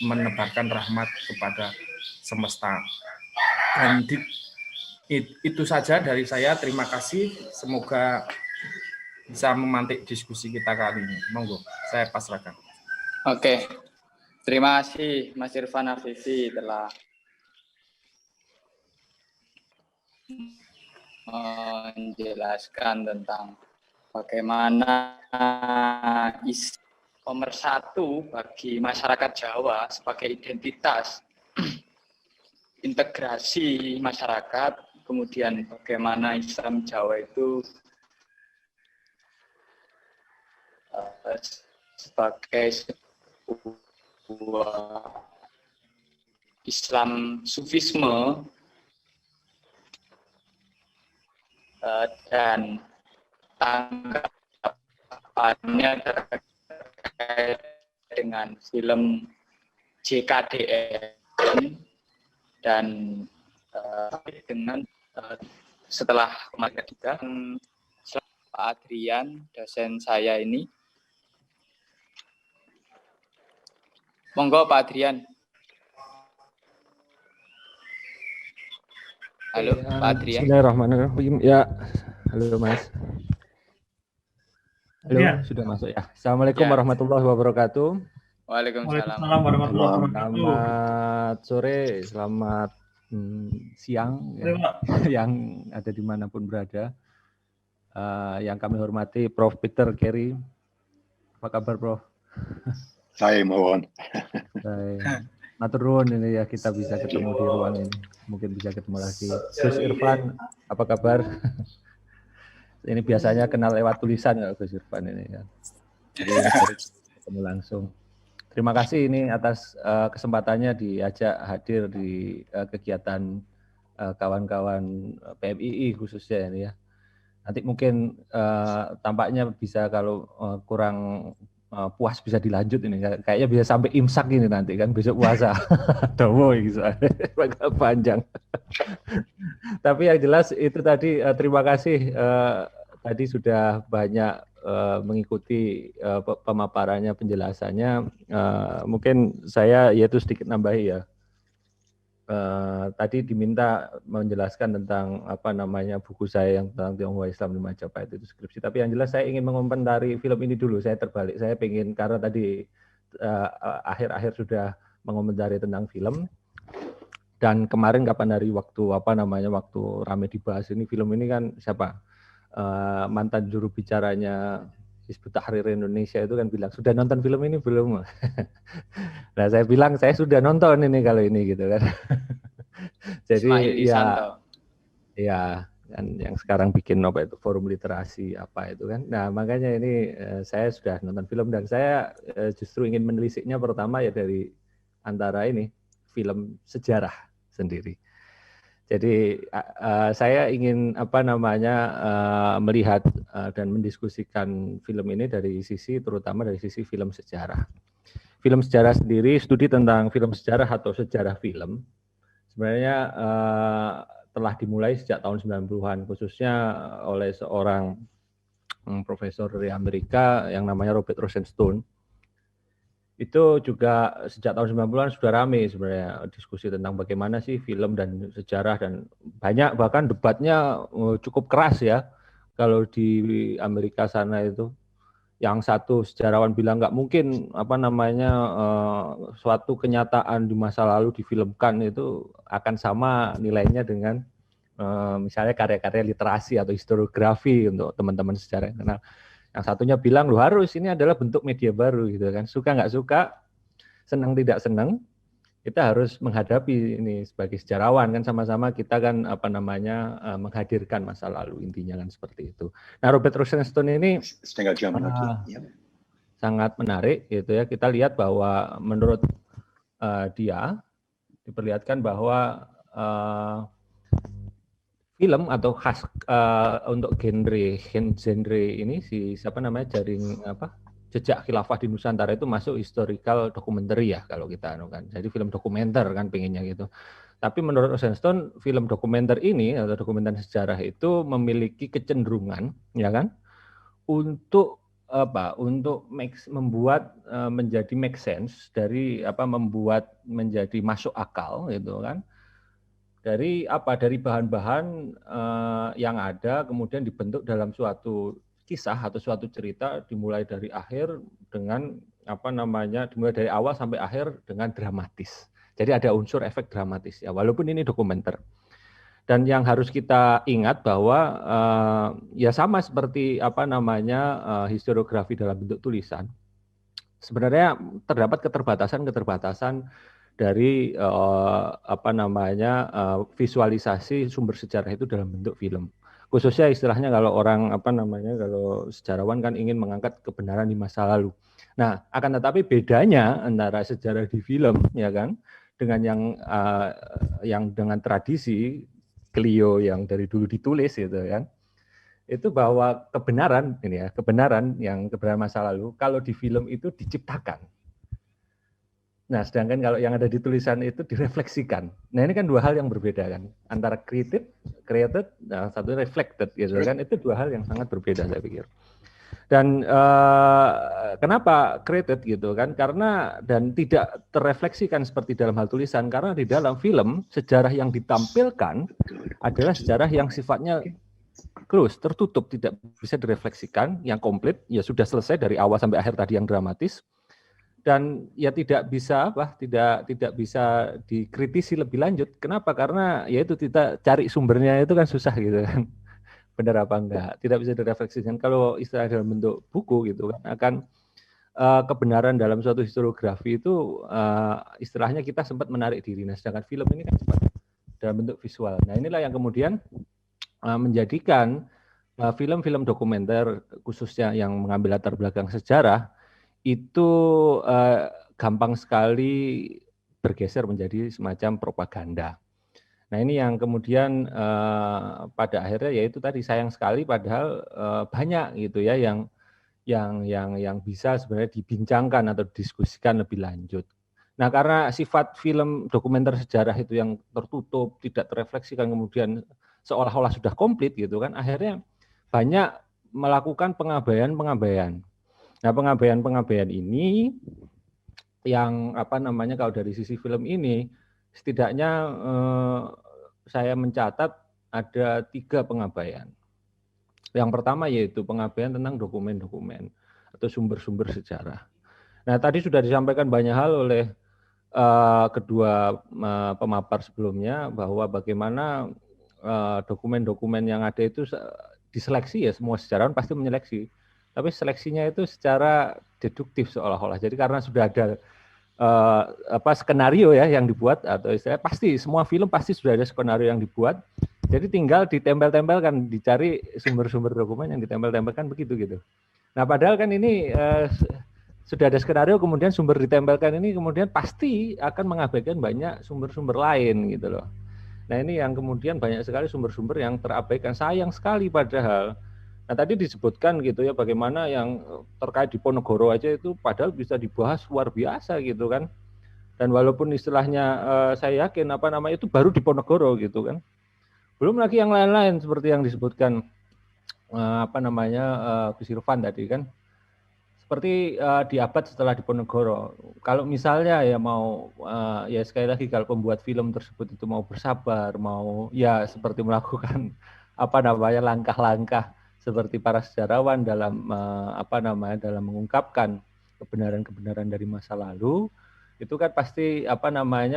menebarkan rahmat kepada semesta. Dan itu saja dari saya, terima kasih, semoga bisa memantik diskusi kita kali ini. Monggo, saya pasrahkan. Oke, terima kasih Mas Irfan Afifi telah menjelaskan tentang bagaimana pemersatu bagi masyarakat Jawa sebagai identitas, integrasi masyarakat, kemudian bagaimana Islam Jawa itu sebagai sebuah Islam Sufisme dan tanggapannya terkait dengan film JKDN dan dengan setelah kemarin ketiga Pak Adrian, dosen saya ini. Monggo Pak Adrian. Halo Ya, Pak Adrian. Bismillahirrahmanirrahim. Ya, halo Mas. Halo, Ya. sudah masuk ya. Assalamualaikum Ya. warahmatullahi wabarakatuh. Waalaikumsalam. Waalaikumsalam warahmatullahi wabarakatuh. Selamat sore, selamat siang ya, yang ada dimanapun berada. Yang kami hormati Prof. Peter Carey. Apa kabar Prof? Saya mohon. Matur nuwun ini ya, kita bisa ketemu di ruang ini. Mungkin bisa ketemu lagi. Gus Irfan, apa kabar? Ini biasanya kenal lewat tulisan ya Gus Irfan ini ya. Jadi ketemu langsung. Terima kasih ini atas kesempatannya diajak hadir di kegiatan kawan-kawan PMII khususnya ini ya. Nanti mungkin tampaknya bisa kalau kurang puas bisa dilanjut ini, kayaknya bisa sampai imsak ini nanti kan, besok puasa. Dawo gitu, agak panjang. Tapi yang jelas itu tadi terima kasih tadi sudah banyak mengikuti pemaparannya, penjelasannya. Mungkin saya yaitu sedikit nambahi ya. Tadi diminta menjelaskan tentang apa namanya buku saya yang tentang Tionghoa Islam di Majapahit itu skripsi. Tapi yang jelas saya ingin mengomentari film ini dulu. Saya terbalik. Saya ingin karena tadi akhir-akhir sudah mengomentari tentang film. Dan kemarin kapan hari waktu apa namanya waktu rame dibahas ini film ini kan siapa mantan juru bicaranya Hizbut Tahrir Indonesia itu kan bilang sudah nonton film ini belum? Nah saya bilang saya sudah nonton ini kalau ini gitu kan. Jadi ya kan yang sekarang bikin apa itu forum literasi apa itu kan. Nah makanya ini saya sudah nonton film dan saya justru ingin menelisiknya pertama ya dari antara ini film sejarah sendiri. Jadi saya ingin apa namanya melihat dan mendiskusikan film ini dari sisi terutama dari sisi film sejarah. Film sejarah sendiri, studi tentang film sejarah atau sejarah film sebenarnya telah dimulai sejak tahun 90-an khususnya oleh seorang profesor dari Amerika yang namanya Robert Rosenstone. Itu juga sejak tahun 90-an sudah ramai sebenarnya diskusi tentang bagaimana sih film dan sejarah dan banyak bahkan debatnya cukup keras ya kalau di Amerika sana itu. Yang satu sejarawan bilang nggak mungkin apa namanya suatu kenyataan di masa lalu difilmkan itu akan sama nilainya dengan misalnya karya-karya literasi atau historiografi untuk teman-teman sejarah yang kenal. Yang satunya bilang loh harus ini adalah bentuk media baru gitu kan. Suka nggak suka, senang tidak senang, kita harus menghadapi ini sebagai sejarawan kan sama-sama kita kan apa namanya menghadirkan masa lalu intinya kan seperti itu. Nah Robert Rosenstone ini setengah jam lagi. Sangat menarik gitu ya. Kita lihat bahwa menurut dia diperlihatkan bahwa film atau khas untuk genre ini si siapa namanya jaring apa jejak khilafah di Nusantara itu masuk historical documentary ya kalau kita kan. Jadi film dokumenter kan pengennya gitu. Tapi menurut Rosenstone film dokumenter ini atau dokumenter sejarah itu memiliki kecenderungan ya kan untuk apa? Untuk membuat menjadi make sense dari apa membuat menjadi masuk akal gitu kan. Dari apa? Dari bahan-bahan yang ada kemudian dibentuk dalam suatu kisah atau suatu cerita dimulai dari akhir dengan dimulai dari awal sampai akhir dengan dramatis. Jadi ada unsur efek dramatis ya, walaupun ini dokumenter. Dan yang harus kita ingat bahwa ya sama seperti historiografi dalam bentuk tulisan. Sebenarnya terdapat keterbatasan dari visualisasi sumber sejarah itu dalam bentuk film. Khususnya istilahnya kalau kalau sejarawan kan ingin mengangkat kebenaran di masa lalu. Nah, akan tetapi bedanya antara sejarah di film ya kan dengan yang dengan tradisi Clio yang dari dulu ditulis gitu kan. Itu bahwa kebenaran kebenaran masa lalu kalau di film itu diciptakan. Nah, sedangkan kalau yang ada di tulisan itu direfleksikan. Nah, ini kan dua hal yang berbeda kan. Antara created, nah, satu reflected gitu kan. Itu dua hal yang sangat berbeda saya pikir. Dan kenapa created gitu kan? Karena dan tidak terrefleksikan seperti dalam hal tulisan karena di dalam film sejarah yang ditampilkan adalah sejarah yang sifatnya close, tertutup, tidak bisa direfleksikan, yang komplit, ya sudah selesai dari awal sampai akhir tadi yang dramatis. Dan ya tidak bisa tidak bisa dikritisi lebih lanjut. Kenapa? Karena ya itu kita cari sumbernya itu kan susah gitu kan. Benar apa enggak, tidak bisa direfleksikan. Kalau istilah dalam bentuk buku gitu kan, akan kebenaran dalam suatu historiografi itu istilahnya kita sempat menarik diri. Nah, sedangkan film ini kan cepat dalam bentuk visual. Nah, inilah yang kemudian menjadikan film-film dokumenter khususnya yang mengambil latar belakang sejarah itu gampang sekali bergeser menjadi semacam propaganda. Nah, ini yang kemudian pada akhirnya yaitu tadi sayang sekali padahal banyak gitu ya yang bisa sebenarnya dibincangkan atau didiskusikan lebih lanjut. Nah, karena sifat film dokumenter sejarah itu yang tertutup, tidak terefleksikan kemudian seolah-olah sudah komplit gitu kan, akhirnya banyak melakukan pengabaian. Nah, pengabaian ini yang kalau dari sisi film ini setidaknya saya mencatat ada 3 pengabaian. Yang pertama yaitu pengabaian tentang dokumen-dokumen atau sumber-sumber sejarah. Nah, tadi sudah disampaikan banyak hal oleh kedua pemapar sebelumnya bahwa bagaimana dokumen-dokumen yang ada itu diseleksi, ya semua sejarawan pasti menyeleksi. Tapi seleksinya itu secara deduktif seolah-olah. Jadi karena sudah ada skenario ya yang dibuat atau istilah pasti semua film pasti sudah ada skenario yang dibuat. Jadi tinggal ditempel-tempelkan, dicari sumber-sumber dokumen yang ditempel-tempelkan begitu gitu. Nah, padahal kan ini sudah ada skenario kemudian sumber ditempelkan ini kemudian pasti akan mengabaikan banyak sumber-sumber lain gitu loh. Nah, ini yang kemudian banyak sekali sumber-sumber yang terabaikan, sayang sekali padahal. Nah, tadi disebutkan gitu ya bagaimana yang terkait Diponegoro aja itu padahal bisa dibahas luar biasa gitu kan. Dan walaupun istilahnya saya yakin itu baru Diponegoro gitu kan. Belum lagi yang lain-lain seperti yang disebutkan Gus Irfan tadi kan. Seperti di abad setelah Diponegoro. Kalau misalnya ya mau ya sekali lagi kalau pembuat film tersebut itu mau bersabar, mau ya seperti melakukan langkah-langkah seperti para sejarawan dalam dalam mengungkapkan kebenaran-kebenaran dari masa lalu, itu kan pasti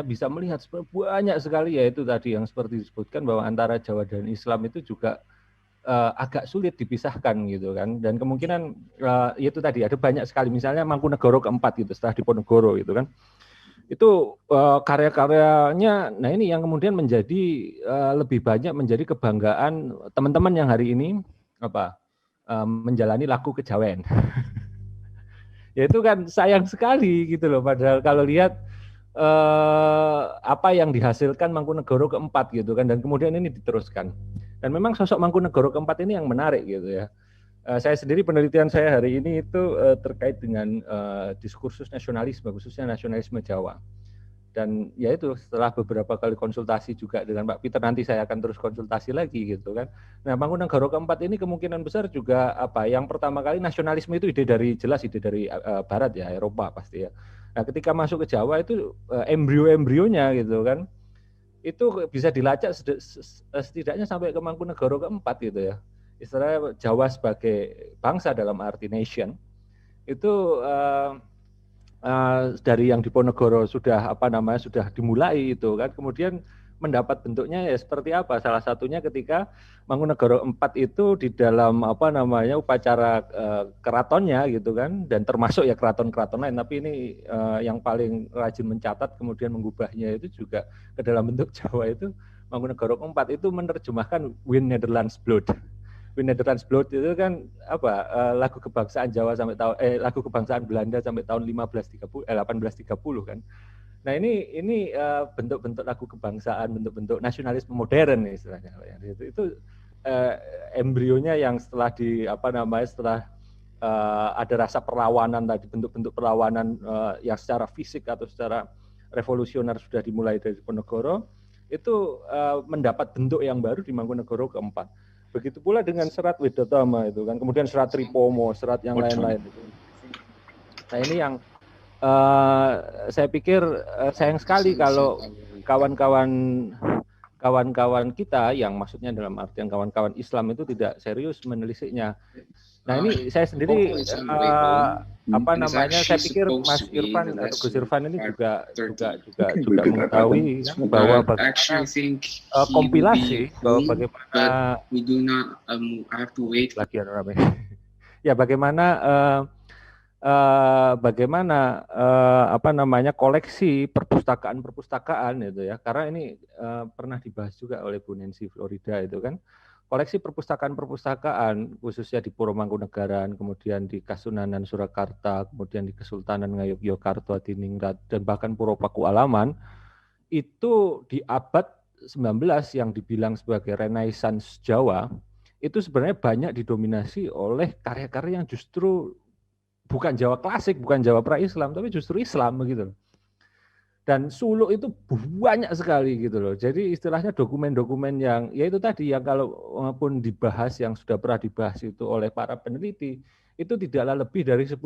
bisa melihat banyak sekali ya itu tadi yang seperti disebutkan bahwa antara Jawa dan Islam itu juga agak sulit dipisahkan gitu kan, dan kemungkinan itu tadi ada banyak sekali misalnya Mangkunegoro keempat gitu setelah Diponegoro gitu kan, itu karya-karyanya. Nah, ini yang kemudian menjadi lebih banyak menjadi kebanggaan teman-teman yang hari ini menjalani laku kejawen. Ya itu kan sayang sekali gitu loh, padahal kalau lihat apa yang dihasilkan Mangkunegoro keempat gitu kan, dan kemudian ini diteruskan. Dan memang sosok Mangkunegoro keempat ini yang menarik gitu ya. Saya sendiri penelitian saya hari ini itu terkait dengan diskursus nasionalisme, khususnya nasionalisme Jawa. Dan ya itu setelah beberapa kali konsultasi juga dengan Pak Peter, nanti saya akan terus konsultasi lagi gitu kan. Nah, Mangkunegoro keempat ini kemungkinan besar juga yang pertama kali nasionalisme itu ide dari Barat ya, Eropa pasti ya. Nah, ketika masuk ke Jawa itu embrio-embrionya gitu kan, itu bisa dilacak setidaknya sampai ke Mangkunegoro keempat gitu ya. istilahnya Jawa sebagai bangsa dalam arti nation itu dari yang Diponegoro sudah sudah dimulai itu kan, kemudian mendapat bentuknya ya seperti apa? Salah satunya ketika Mangkunegoro IV itu di dalam upacara keratonnya gitu kan, dan termasuk ya keraton-keraton lain, tapi ini yang paling rajin mencatat kemudian mengubahnya itu juga ke dalam bentuk Jawa itu Mangkunegoro IV itu menerjemahkan Win Netherlands Blood. Win Netherlands Blood itu kan lagu kebangsaan Jawa sampai tahun lagu kebangsaan Belanda sampai tahun 1830 kan. Nah ini bentuk-bentuk lagu kebangsaan, bentuk-bentuk nasionalisme modern istilahnya. Itu embrionya yang setelah setelah ada rasa perlawanan tadi, bentuk-bentuk perlawanan yang secara fisik atau secara revolusioner sudah dimulai dari Diponegoro, itu mendapat bentuk yang baru di Mangkunegoro keempat. Begitu pula dengan serat Widatama itu kan, kemudian serat Tripomo, serat yang lain-lain itu. Nah ini yang saya pikir sayang sekali kalau kawan-kawan kita yang maksudnya dalam artian kawan-kawan Islam itu tidak serius menelisiknya. Nah ini saya sendiri saya pikir Mas Irfan atau Gus Irfan ini juga mengetahui bahwa kompilasi bagaimana koleksi perpustakaan itu ya, karena ini pernah dibahas juga oleh Bu Nancy Florida itu kan, koleksi perpustakaan khususnya di Puro Mangkunegaran, kemudian di Kasunanan Surakarta, kemudian di Kesultanan Ngayogyakarta, Adiningrat, dan bahkan Puro Pakualaman itu di abad 19 yang dibilang sebagai Renaissance Jawa itu sebenarnya banyak didominasi oleh karya-karya yang justru bukan Jawa klasik, bukan Jawa pra-Islam, tapi justru Islam begitu. Dan suluk itu banyak sekali gitu loh. Jadi istilahnya dokumen-dokumen yang ya itu tadi yang kalau pun dibahas yang sudah pernah dibahas itu oleh para peneliti itu tidaklah lebih dari 10%.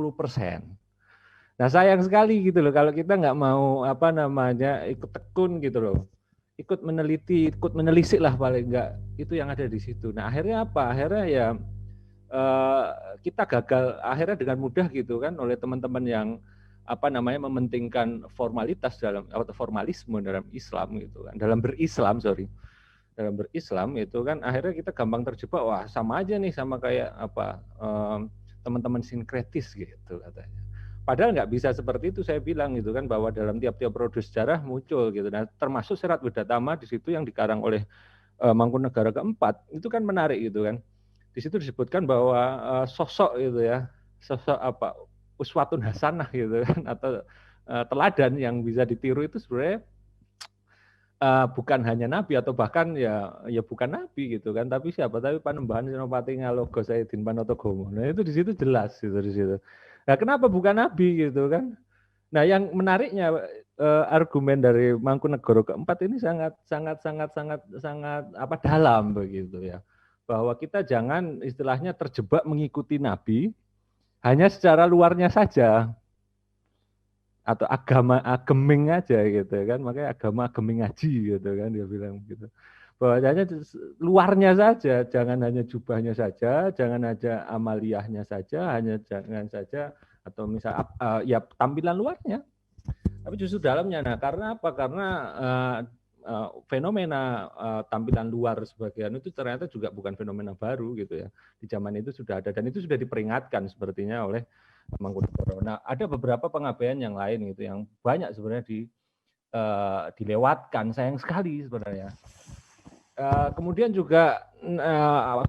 Nah sayang sekali gitu loh kalau kita nggak mau ikut tekun gitu loh. Ikut meneliti, ikut menelisik lah paling enggak itu yang ada di situ. Nah akhirnya apa? Akhirnya ya kita gagal akhirnya dengan mudah gitu kan oleh teman-teman yang mementingkan formalitas dalam atau formalisme dalam Islam gitu kan, dalam berislam itu kan akhirnya kita gampang terjebak, wah sama aja nih sama kayak teman-teman sinkretis gitu katanya. Padahal nggak bisa seperti itu, saya bilang gitu kan, bahwa dalam tiap-tiap periode sejarah muncul gitu. Nah termasuk serat Widatama di situ yang dikarang oleh Mangkunegara keempat itu kan menarik gitu kan. Di situ disebutkan bahwa sosok gitu ya, sosok uswatun hasanah gitu kan, atau teladan yang bisa ditiru itu sebenarnya bukan hanya nabi atau bahkan ya bukan nabi gitu kan, tapi siapa, tapi Panembahan Senopati Ngalogo Sayyidin Panotogomo. Nah itu di situ jelas gitu di situ. Nah kenapa bukan nabi gitu kan? Nah yang menariknya argumen dari Mangkunegoro keempat ini sangat dalam begitu ya, bahwa kita jangan istilahnya terjebak mengikuti nabi hanya secara luarnya saja atau ageming aja gitu kan, makanya agama ageming ngaji gitu kan dia bilang gitu, bahwa hanya luarnya saja, jangan hanya jubahnya saja, jangan aja amaliyahnya saja, jangan saja atau misal ya tampilan luarnya, tapi justru dalamnya. Nah karena apa? Karena fenomena tampilan luar sebagian itu ternyata juga bukan fenomena baru gitu ya. Di zaman itu sudah ada dan itu sudah diperingatkan sepertinya oleh Mangkunegoro. Nah, ada beberapa pengabaian yang lain gitu yang banyak sebenarnya dilewatkan, sayang sekali sebenarnya. Kemudian juga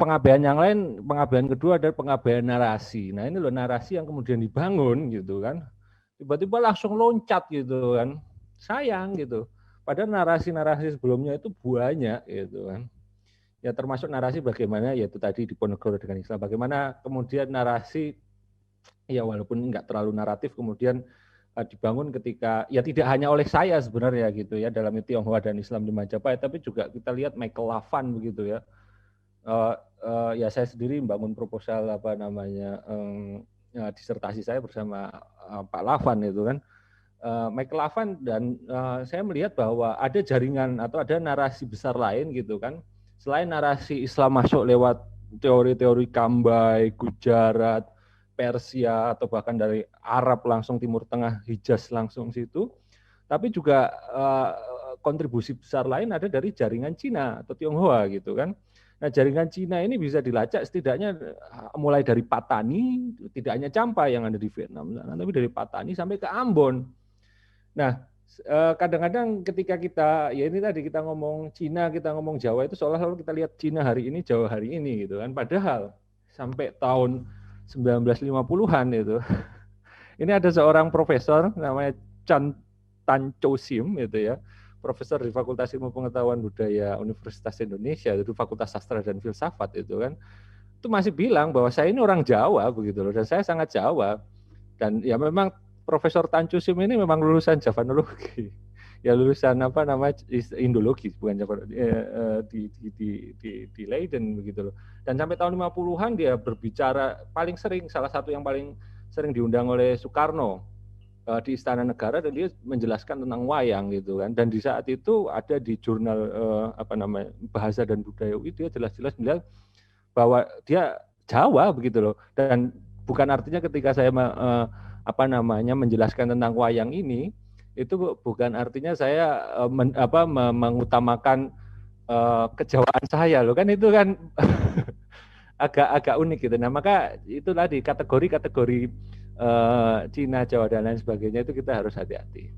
pengabaian yang lain, pengabaian kedua adalah pengabaian narasi. Nah, ini loh narasi yang kemudian dibangun gitu kan. Tiba-tiba langsung loncat gitu kan. Sayang gitu. Padahal narasi-narasi sebelumnya itu banyak gitu kan. Ya termasuk narasi bagaimana yaitu tadi Diponegoro dengan Islam. Bagaimana kemudian narasi ya walaupun enggak terlalu naratif kemudian dibangun ketika ya tidak hanya oleh saya sebenarnya gitu ya dalam Tionghoa dan Islam di Majapahit, tapi juga kita lihat Michael Lavan begitu ya. Ya saya sendiri membangun proposal disertasi saya bersama Pak Lavan itu kan. Michael Lavan dan saya melihat bahwa ada jaringan atau ada narasi besar lain gitu kan, selain narasi Islam masuk lewat teori-teori Kambai, Gujarat, Persia, atau bahkan dari Arab langsung Timur Tengah, Hijaz langsung situ. Tapi juga kontribusi besar lain ada dari jaringan Cina atau Tionghoa gitu kan. Nah, jaringan Cina ini bisa dilacak setidaknya mulai dari Patani, tidak hanya Champa yang ada di Vietnam, tapi dari Patani sampai ke Ambon. Nah, kadang-kadang ketika kita, ya ini tadi kita ngomong Cina, kita ngomong Jawa, itu seolah-olah kita lihat Cina hari ini, Jawa hari ini gitu kan. Padahal sampai tahun 1950-an itu, ini ada seorang profesor namanya Tan Chow Sim gitu ya, profesor di Fakultas Ilmu Pengetahuan Budaya Universitas Indonesia, itu Fakultas Sastra dan Filsafat itu kan, itu masih bilang bahwa saya ini orang Jawa begitu loh, dan saya sangat Jawa. Dan ya memang Profesor Tan Chow Sim ini memang lulusan Javanologi, ya lulusan apa namanya Indologi, bukan Java, di Leiden begitu loh. Dan sampai tahun 50-an dia berbicara paling sering, salah satu yang paling sering diundang oleh Soekarno di Istana Negara, dan dia menjelaskan tentang wayang gitu kan. Dan di saat itu ada di jurnal apa namanya Bahasa dan Budaya UI, dia jelas-jelas bilang bahwa dia Jawa begitu loh. Dan bukan artinya ketika saya apa namanya menjelaskan tentang wayang ini, itu bukan artinya saya mengutamakan kejawaan saya loh kan, itu kan agak unik gitu. Nah, maka itu tadi kategori-kategori Cina, Jawa dan lain sebagainya itu kita harus hati-hati.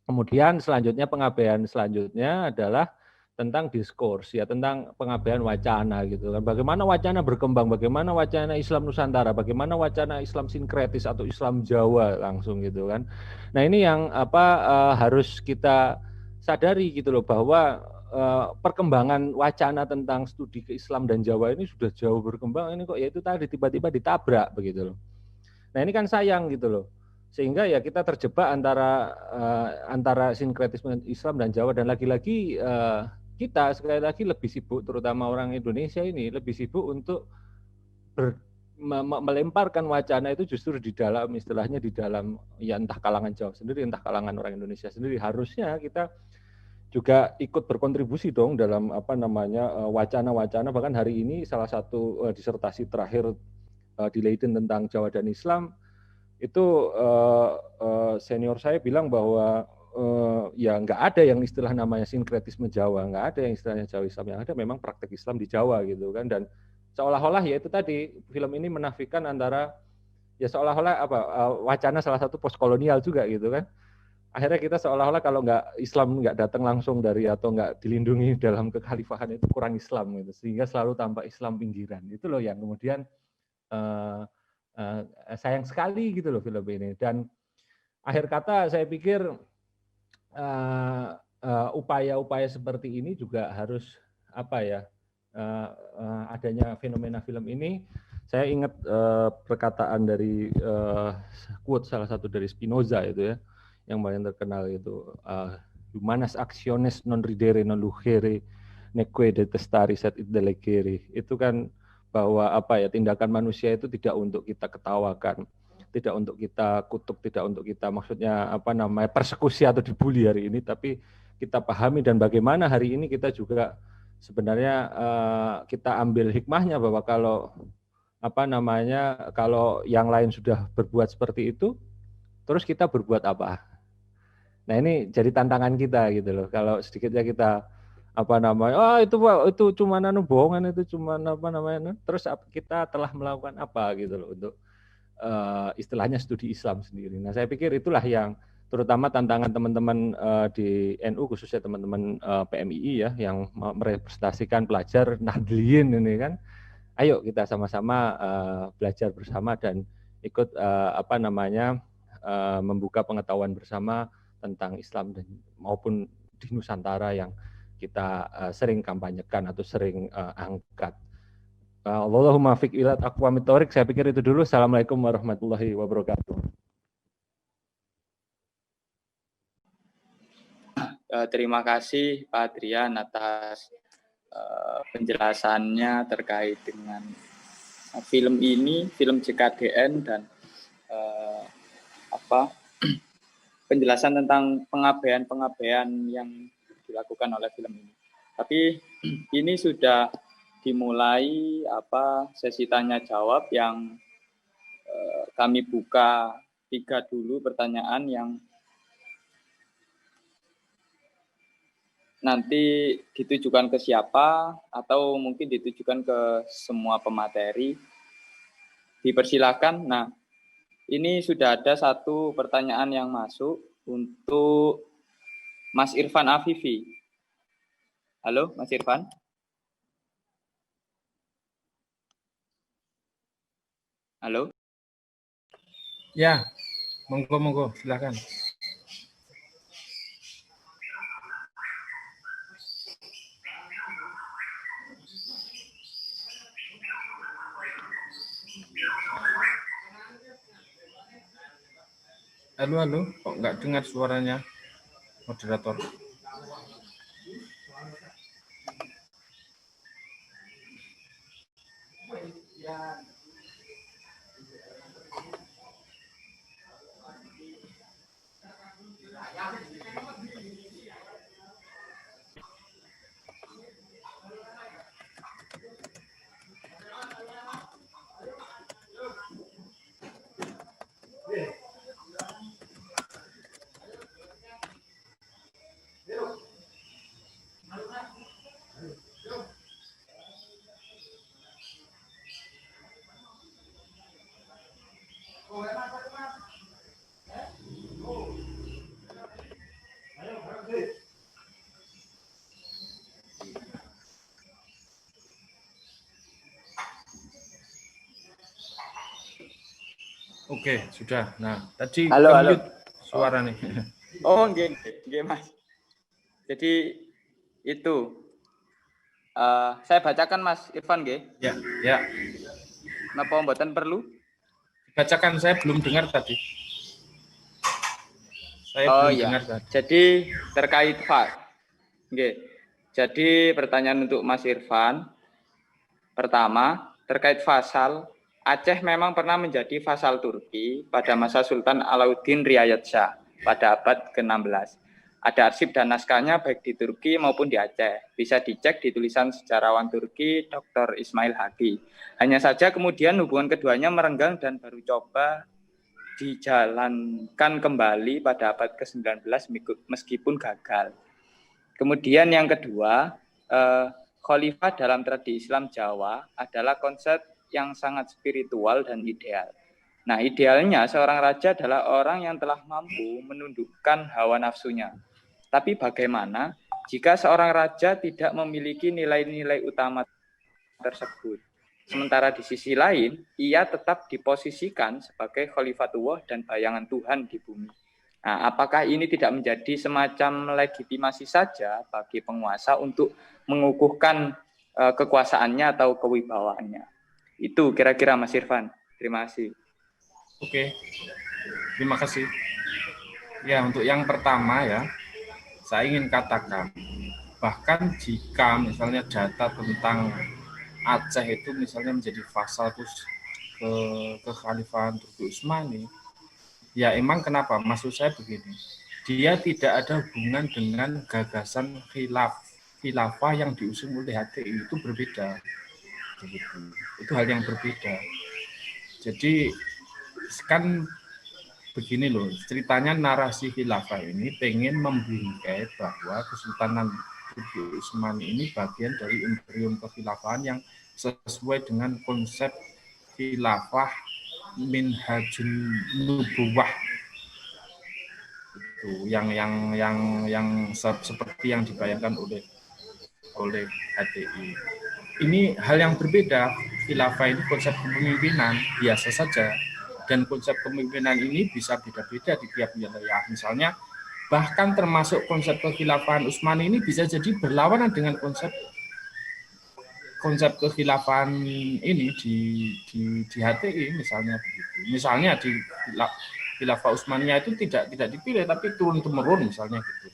Kemudian selanjutnya pengabaian selanjutnya adalah tentang diskurs, ya tentang pengabaian wacana gitu kan. Bagaimana wacana berkembang, bagaimana wacana Islam Nusantara, bagaimana wacana Islam sinkretis atau Islam Jawa langsung gitu kan. Nah, ini yang harus kita sadari gitu loh, bahwa perkembangan wacana tentang studi ke Islam dan Jawa ini sudah jauh berkembang, ini kok ya itu tadi tiba-tiba ditabrak begitu loh. Nah, ini kan sayang gitu loh. Sehingga ya kita terjebak antara sinkretisme Islam dan Jawa, dan lagi-lagi kita sekali lagi lebih sibuk, terutama orang Indonesia ini lebih sibuk untuk melemparkan wacana itu justru di dalam, istilahnya di dalam ya entah kalangan Jawa sendiri, entah kalangan orang Indonesia sendiri. Harusnya kita juga ikut berkontribusi dong dalam apa namanya wacana-wacana. Bahkan hari ini salah satu disertasi terakhir di Leiden tentang Jawa dan Islam itu senior saya bilang bahwa ya nggak ada yang istilah namanya sinkretisme Jawa, nggak ada yang istilahnya Jawa Islam, yang ada memang praktek Islam di Jawa gitu kan. Dan seolah-olah ya itu tadi film ini menafikan antara ya seolah-olah apa wacana salah satu postkolonial juga gitu kan. Akhirnya kita seolah-olah kalau nggak Islam nggak datang langsung dari atau nggak dilindungi dalam kekhalifahan itu kurang Islam gitu, sehingga selalu tampak Islam pinggiran. Itu loh yang kemudian sayang sekali gitu loh film ini. Dan akhir kata saya pikir upaya-upaya seperti ini juga harus apa ya, adanya fenomena film ini. Saya ingat perkataan dari quote salah satu dari Spinoza itu ya, yang paling terkenal itu humanas actiones non ridere non lucere neque detestari sed id delecere. Itu kan bahwa apa ya, tindakan manusia itu tidak untuk kita ketawakan, tidak untuk kita kutuk, tidak untuk kita maksudnya apa namanya persekusi atau dibully hari ini, tapi kita pahami. Dan bagaimana hari ini kita juga sebenarnya kita ambil hikmahnya bahwa kalau apa namanya kalau yang lain sudah berbuat seperti itu, terus kita berbuat apa? Nah, ini jadi tantangan kita gitu loh. Kalau sedikitnya kita apa namanya, itu cuma bohongan, itu cuma apa namanya, terus kita telah melakukan apa gitu loh untuk istilahnya studi Islam sendiri. Nah, saya pikir itulah yang terutama tantangan teman-teman di NU, khususnya teman-teman PMII ya, yang merepresentasikan pelajar Nahdliyin ini kan. Ayo kita sama-sama belajar bersama dan ikut apa namanya membuka pengetahuan bersama tentang Islam dan maupun di Nusantara yang kita sering kampanyekan atau sering angkat. Allahumma fiq ilat aqwamit thoriq. Saya pikir itu dulu. Assalamualaikum warahmatullahi wabarakatuh. Terima kasih Pak Adrian atas penjelasannya terkait dengan film ini, film JKDN, dan penjelasan tentang pengabaian yang dilakukan oleh film ini. Tapi ini sudah dimulai sesi tanya jawab yang kami buka 3 dulu pertanyaan yang nanti ditujukan ke siapa atau mungkin ditujukan ke semua pemateri. Dipersilakan. Nah, ini sudah ada 1 pertanyaan yang masuk untuk Mas Irfan Afifi. Halo, Mas Irfan. Halo. Ya, monggo, silakan. Halo, kok nggak dengar suaranya, moderator? Oke, sudah. Nah, tadi Halo. Suara nih. Oh, nggih, Mas. Jadi itu saya bacakan Mas Irfan nggih. Ya. Napa mboten perlu? Bacakan, saya belum dengar tadi. Dengar tadi. Jadi terkait nggih. Jadi pertanyaan untuk Mas Irfan. Pertama, terkait fasal, Aceh memang pernah menjadi vasal Turki pada masa Sultan Alauddin Riayat Shah pada abad ke-16. Ada arsip dan naskahnya baik di Turki maupun di Aceh. Bisa dicek di tulisan sejarawan Turki Dr. Ismail Haqi. Hanya saja kemudian hubungan keduanya merenggang dan baru coba dijalankan kembali pada abad ke-19 meskipun gagal. Kemudian yang kedua, khalifah dalam tradisi Islam Jawa adalah konsep yang sangat spiritual dan ideal. Nah, idealnya seorang raja adalah orang yang telah mampu menundukkan hawa nafsunya. Tapi bagaimana jika seorang raja tidak memiliki nilai-nilai utama tersebut? Sementara di sisi lain, ia tetap diposisikan sebagai khalifatullah dan bayangan Tuhan di bumi. Nah, apakah ini tidak menjadi semacam legitimasi saja bagi penguasa untuk mengukuhkan kekuasaannya atau kewibawaannya? Itu kira-kira Mas Irfan. Terima kasih. Oke, terima kasih. Ya, untuk yang pertama ya, saya ingin katakan, bahkan jika misalnya data tentang Aceh itu misalnya menjadi vasal ke kekhalifahan Turki Utsmani, ya emang kenapa? Maksud saya begini, dia tidak ada hubungan dengan gagasan khilafah yang diusung oleh HTI, itu berbeda. Itu hal yang berbeda. Jadi kan begini loh, ceritanya narasi khilafah ini pengen membingkai bahwa Kesultanan Turki Utsmani ini bagian dari imperium kekhilafahan yang sesuai dengan konsep khilafah minhajun nubuwah itu yang seperti yang dibayangkan oleh HTI. Ini hal yang berbeda. Khilafah ini konsep kepemimpinan biasa saja, dan konsep kepemimpinan ini bisa beda-beda di tiap wilayah. Misalnya bahkan termasuk konsep kekhilafahan Utsmani ini bisa jadi berlawanan dengan konsep kekhilafahan ini di HTI misalnya begitu. Misalnya di khilafah Utsmaniyah itu tidak dipilih tapi turun temurun misalnya gitu.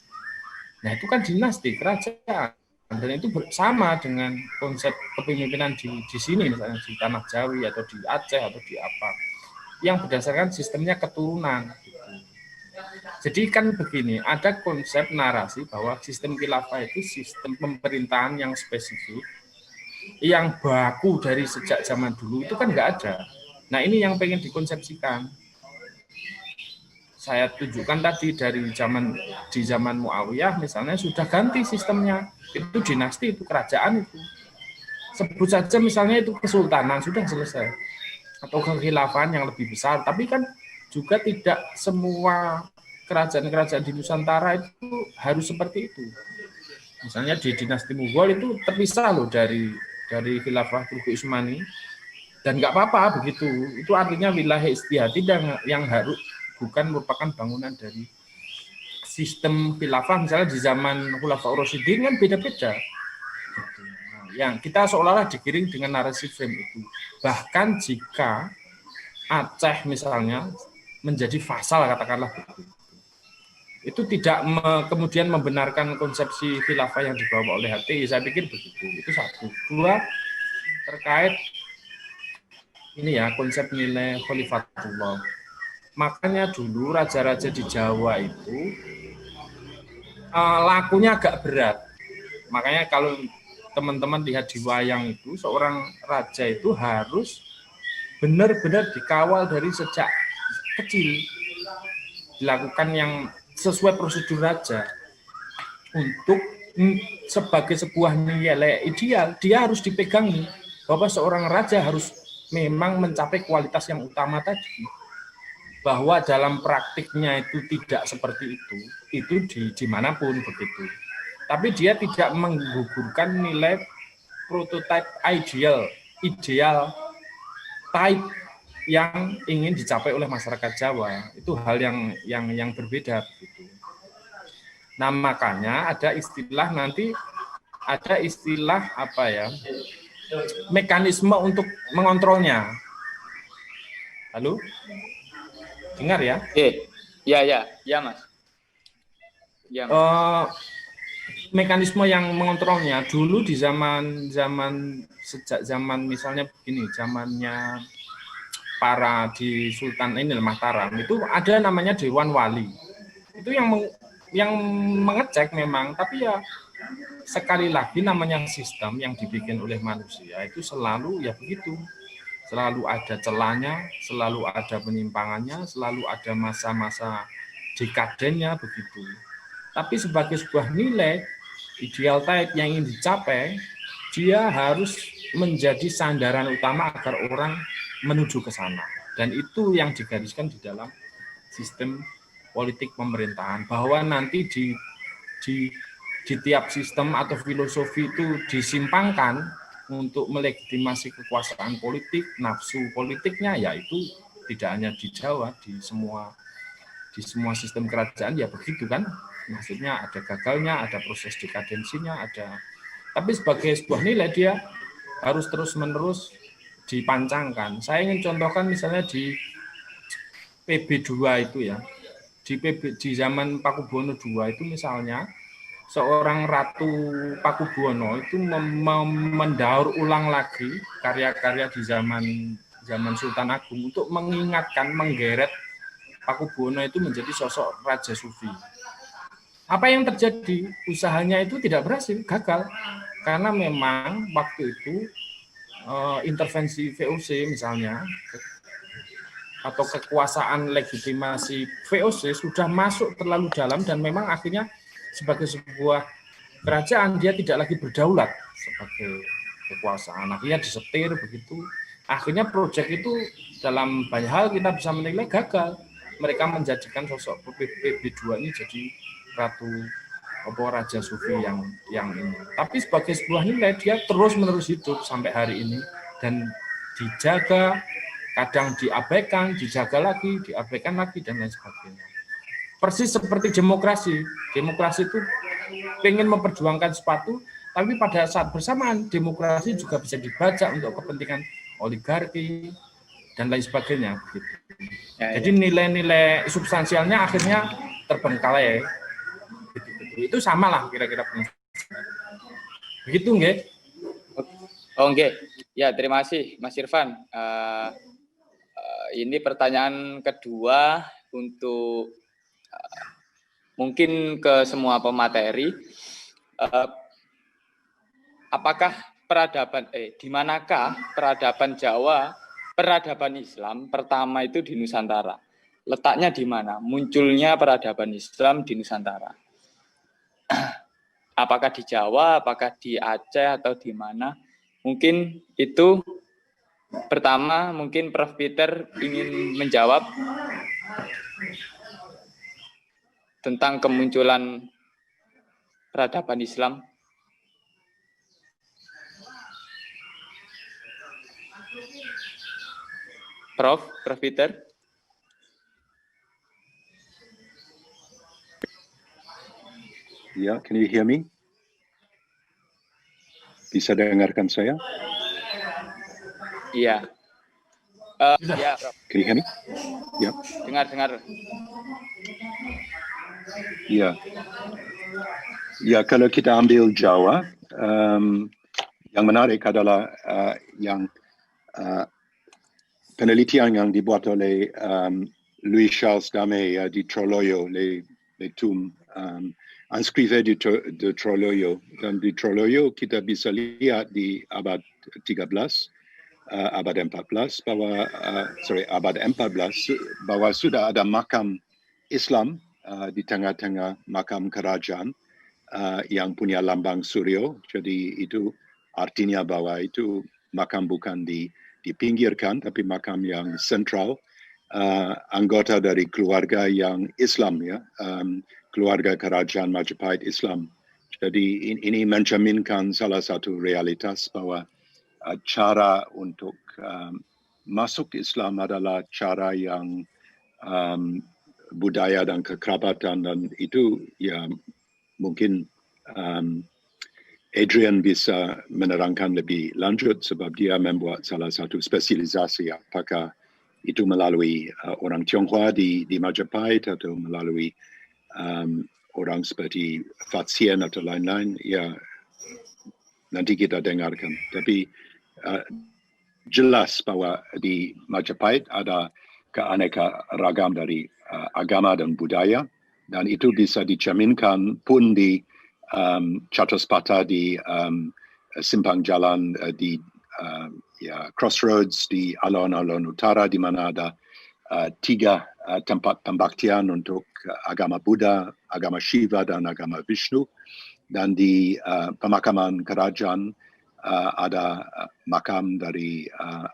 Nah, itu kan dinasti kerajaan. Dan itu sama dengan konsep kepemimpinan di sini, misalnya di Tanah Jawi atau di Aceh atau di apa, yang berdasarkan sistemnya keturunan. Jadi kan begini, ada konsep narasi bahwa sistem khilafah itu sistem pemerintahan yang spesifik, yang baku dari sejak zaman dulu itu kan nggak ada. Nah ini yang pengen dikonsepsikan. Saya tunjukkan tadi di zaman Muawiyah misalnya sudah ganti sistemnya, itu dinasti, itu kerajaan itu. Sebut saja misalnya itu kesultanan, sudah selesai. Atau kekhilafahan yang lebih besar, tapi kan juga tidak semua kerajaan-kerajaan di Nusantara itu harus seperti itu. Misalnya di dinasti Mughal itu terpisah loh dari khilafah Turki Utsmani, dan nggak apa-apa begitu. Itu artinya wilayah istihadi yang harus bukan merupakan bangunan dari sistem khilafah. Misalnya di zaman Khulafaur Rasyidin kan beda-beda. Yang kita seolah-olah digiring dengan narasi frame itu. Bahkan jika Aceh misalnya menjadi fasal, katakanlah begitu, itu tidak kemudian membenarkan konsepsi khilafah yang dibawa oleh HTI. Saya pikir begitu. Itu satu. Dua, terkait ini ya, konsep nilai khalifatullah. Makanya dulu raja-raja di Jawa itu lakunya agak berat. Makanya kalau teman-teman lihat di wayang itu, seorang raja itu harus benar-benar dikawal dari sejak kecil, dilakukan yang sesuai prosedur raja untuk sebagai sebuah nilai ideal. Dia harus dipegangi bahwa seorang raja harus memang mencapai kualitas yang utama tadi, bahwa dalam praktiknya itu tidak seperti itu dimanapun begitu. Tapi dia tidak menggugurkan nilai prototipe ideal type yang ingin dicapai oleh masyarakat Jawa. Itu hal yang berbeda begitu. Nah, makanya ada istilah apa ya? Mekanisme untuk mengontrolnya. Halo? Dengar ya? Ya, Mas. Ya, Mas. Mekanisme yang mengontrolnya dulu di sejak zaman misalnya begini, zamannya para di Sultan ini Mataram itu ada namanya Dewan Wali. Itu yang mengecek memang, tapi ya sekali lagi namanya sistem yang dibikin oleh manusia itu selalu ya begitu. Selalu ada celahnya, selalu ada penyimpangannya, selalu ada masa-masa dekadennya begitu. Tapi sebagai sebuah nilai ideal type yang ingin dicapai, dia harus menjadi sandaran utama agar orang menuju ke sana. Dan itu yang digariskan di dalam sistem politik pemerintahan, bahwa nanti di tiap sistem atau filosofi itu disimpangkan untuk melegitimasi kekuasaan politik, nafsu politiknya, yaitu tidak hanya di Jawa, di semua sistem kerajaan ya begitu kan. Maksudnya ada gagalnya, ada proses dekadensinya, ada. Tapi sebagai sebuah nilai dia harus terus-menerus dipancangkan. Saya ingin contohkan misalnya di PB2 itu ya. Di zaman Pakubuwono II itu misalnya seorang Ratu Pakubuwono itu mendaur ulang lagi karya-karya di zaman Sultan Agung untuk mengingatkan, menggeret Pakubuwono itu menjadi sosok raja sufi. Apa yang terjadi? Usahanya itu tidak berhasil, gagal. Karena memang waktu itu intervensi VOC misalnya, atau kekuasaan legitimasi VOC sudah masuk terlalu dalam, dan memang akhirnya sebagai sebuah kerajaan dia tidak lagi berdaulat sebagai kekuasaan. Akhirnya disetir begitu. Akhirnya proyek itu dalam banyak hal kita bisa menilai gagal. Mereka menjadikan sosok PB2 ini jadi raja sufi yang ini. Tapi sebagai sebuah nilai dia terus-menerus hidup sampai hari ini dan dijaga, kadang diabaikan, dijaga lagi, diabaikan lagi dan lain sebagainya. Persis seperti demokrasi. Demokrasi itu ingin memperjuangkan sesuatu, tapi pada saat bersamaan demokrasi juga bisa dibaca untuk kepentingan oligarki dan lain sebagainya. Jadi nilai-nilai substansialnya akhirnya terbengkalai. Itu sama lah kira-kira. Begitu nggih? Oh nggih. Ya, terima kasih Mas Irfan. Ini pertanyaan kedua untuk mungkin ke semua pemateri. Apakah di manakah peradaban Jawa, peradaban Islam pertama itu di Nusantara? Letaknya di mana? Munculnya peradaban Islam di Nusantara. Apakah di Jawa, apakah di Aceh, atau di mana? Mungkin itu pertama, mungkin Prof. Peter ingin menjawab tentang kemunculan peradaban Islam. Prof. Peter. Ya, can you hear me? Bisa dengarkan saya? Iya. Ya, Prof. Can you hear me? Ya. Dengar. Ya. Ya, kalau kita ambil Jawa, yang menarik adalah yang penelitian yang dibuat oleh Louis Charles Damé di Troloyo, les tombes inscrivées de Troloyo. Dan di Troloyo kita bisa lihat di abad 13, abad 14 bahwa abad 14 bahwa sudah ada makam Islam di tengah-tengah makam kerajaan yang punya lambang Suryo. Jadi itu artinya bahwa itu makam bukan dipinggirkan, tapi makam yang sentral, anggota dari keluarga yang Islam, ya, keluarga kerajaan Majapahit Islam. Jadi ini mencerminkan salah satu realitas bahwa cara untuk masuk Islam adalah cara yang budaya dan kekerabatan, dan itu ya mungkin Adrian bisa menerangkan lebih lanjut sebab dia membuat salah satu spesialisasi, apakah itu melalui orang Tionghoa di Majapahit atau melalui orang seperti Fatsien atau lain-lain, ya nanti kita dengarkan. Tapi jelas bahwa di Majapahit ada keanekaragam dari agama dan budaya, dan itu bisa dicerminkan pun di Chattospata, di simpang jalan, di crossroads di alun-alun utara, di mana ada 3 tempat pembaktian untuk agama Buddha, agama Shiva, dan agama Vishnu. Dan di pemakaman kerajaan ada makam dari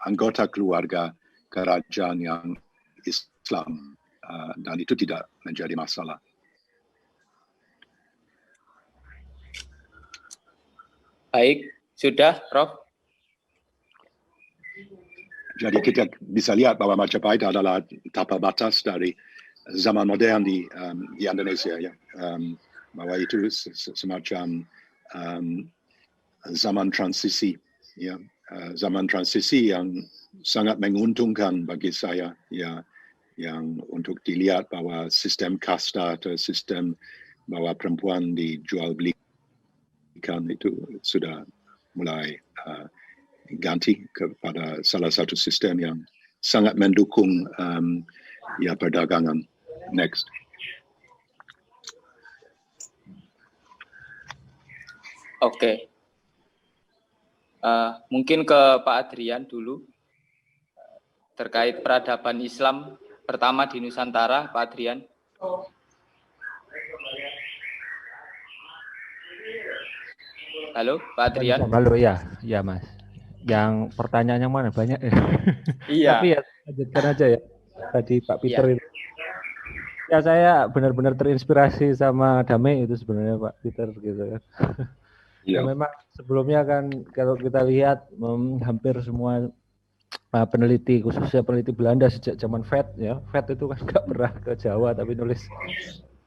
anggota keluarga kerajaan yang Islam, dan itu tidak menjadi masalah. Baik, sudah, Prof. Jadi kita bisa lihat bahwa Majapahit adalah tapa batas dari zaman modern di Indonesia, ya. Bahwa itu semacam zaman transisi, ya. Zaman transisi yang sangat menguntungkan bagi saya, ya, yang untuk dilihat bahwa sistem kasta atau sistem bahwa perempuan dijual belikan itu sudah mulai ganti kepada salah satu sistem yang sangat mendukung perdagangan. Next. Oke. Mungkin ke Pak Adrian dulu terkait peradaban Islam pertama di Nusantara, Pak Adrian. Halo, Pak Adrian. Halo, ya Mas. Yang pertanyaan yang mana banyak ya. Iya. Tapi ya lanjutkan aja ya. Tadi Pak Peter iya. itu. Ya saya benar-benar terinspirasi sama Damé itu sebenarnya Pak Peter gitu kan. Ya, memang sebelumnya kan kalau kita lihat hampir semua peneliti, khususnya peneliti Belanda sejak zaman Vet, ya Vet itu kan nggak pernah ke Jawa tapi nulis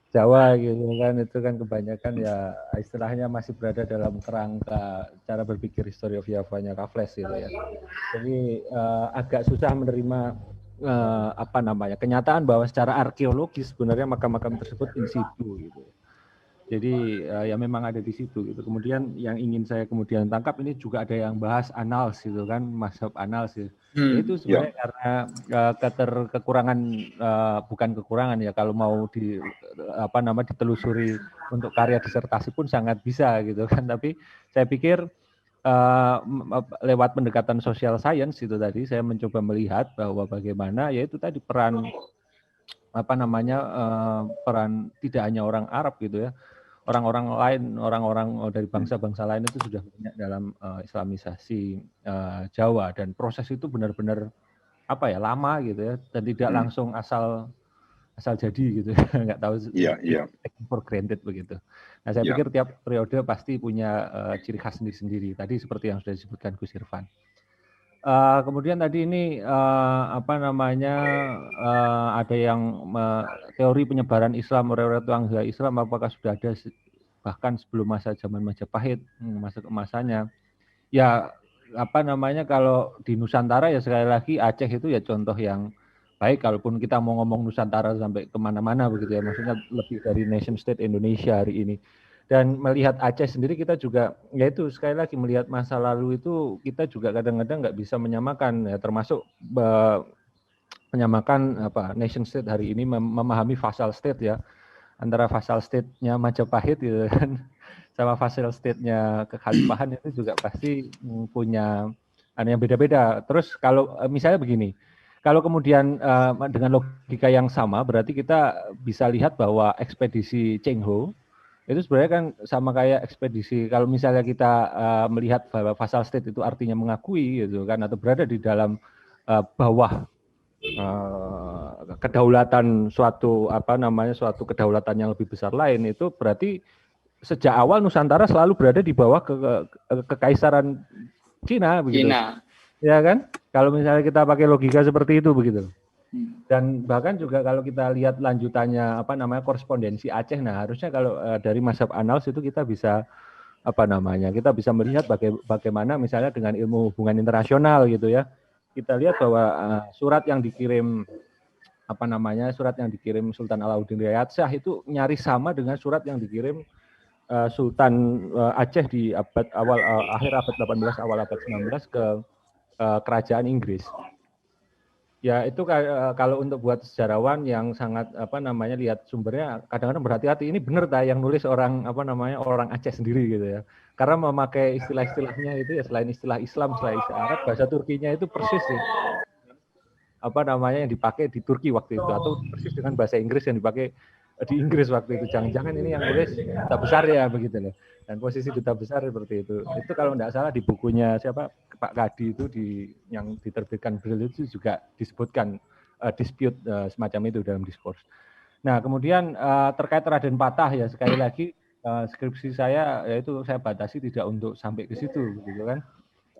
Jawa gitu kan, itu kan kebanyakan ya istilahnya masih berada dalam kerangka cara berpikir history of Java-nya Raffles gitu ya. Jadi agak susah menerima kenyataan bahwa secara arkeologis sebenarnya makam-makam tersebut in situ gitu. Jadi ya memang ada di situ gitu. Kemudian yang ingin saya kemudian tangkap ini juga ada yang bahas Annals gitu kan, mazhab Annals ya. Itu sebenarnya karena kekurangan, bukan kekurangan ya, kalau mau ditelusuri untuk karya disertasi pun sangat bisa gitu kan. Tapi saya pikir lewat pendekatan social science itu tadi saya mencoba melihat bahwa bagaimana yaitu tadi peran peran tidak hanya orang Arab gitu ya, orang-orang lain, orang-orang dari bangsa-bangsa lain itu sudah banyak dalam Islamisasi Jawa, dan proses itu benar-benar lama gitu ya, dan tidak langsung asal jadi gitu, nggak tahu, take for granted begitu. Nah saya pikir tiap periode pasti punya ciri khas sendiri-sendiri. Tadi seperti yang sudah disebutkan Gus Irfan. Kemudian tadi ini ada yang teori penyebaran Islam, Tionghoa Islam apakah sudah ada bahkan sebelum zaman Majapahit, masa keemasannya. Ya kalau di Nusantara ya sekali lagi Aceh itu ya contoh yang baik, kalaupun kita mau ngomong Nusantara sampai kemana-mana begitu ya, maksudnya lebih dari nation state Indonesia hari ini. Dan melihat Aceh sendiri kita juga, yaitu sekali lagi melihat masa lalu itu kita juga kadang-kadang nggak bisa menyamakan ya, termasuk menyamakan nation state hari ini, memahami vassal state ya, antara vassal state-nya Majapahit gitu kan sama vassal state-nya kekhalifahan itu juga pasti punya yang beda-beda. Terus kalau misalnya begini, kalau kemudian dengan logika yang sama berarti kita bisa lihat bahwa ekspedisi Cheng Ho itu sebenarnya kan sama kayak ekspedisi, kalau misalnya kita melihat bahwa vassal state itu artinya mengakui gitu kan, atau berada di dalam bawah kedaulatan suatu suatu kedaulatan yang lebih besar lain, itu berarti sejak awal Nusantara selalu berada di bawah kekaisaran Cina begitu. Cina. Ya kan? Kalau misalnya kita pakai logika seperti itu begitu. Dan bahkan juga kalau kita lihat lanjutannya korespondensi Aceh, nah harusnya kalau dari mazhab Anals itu kita bisa kita bisa melihat bagaimana misalnya dengan ilmu hubungan internasional gitu ya, kita lihat bahwa surat yang dikirim Sultan Alauddin Riyad Shah itu nyaris sama dengan surat yang dikirim Sultan Aceh di akhir abad 18 awal abad 19 ke kerajaan Inggris. Ya itu kalau untuk buat sejarawan yang sangat lihat sumbernya, kadang-kadang berhati-hati, ini benar yang nulis orang orang Aceh sendiri gitu ya. Karena memakai istilah-istilahnya itu ya, selain istilah Islam, selain istilah Arab, bahasa Turkinya itu persis sih. Yang dipakai di Turki waktu itu, atau persis dengan bahasa Inggris yang dipakai di Inggris waktu itu. Jangan-jangan ini yang nulis duta besar ya begitu loh. Dan posisi duta besar seperti itu. Itu kalau tidak salah di bukunya Pak Kadi itu yang diterbitkan Brill itu juga disebutkan dispute semacam itu dalam diskurs. Nah kemudian terkait Raden Patah ya, sekali lagi skripsi saya yaitu saya batasi tidak untuk sampai ke situ gitu kan.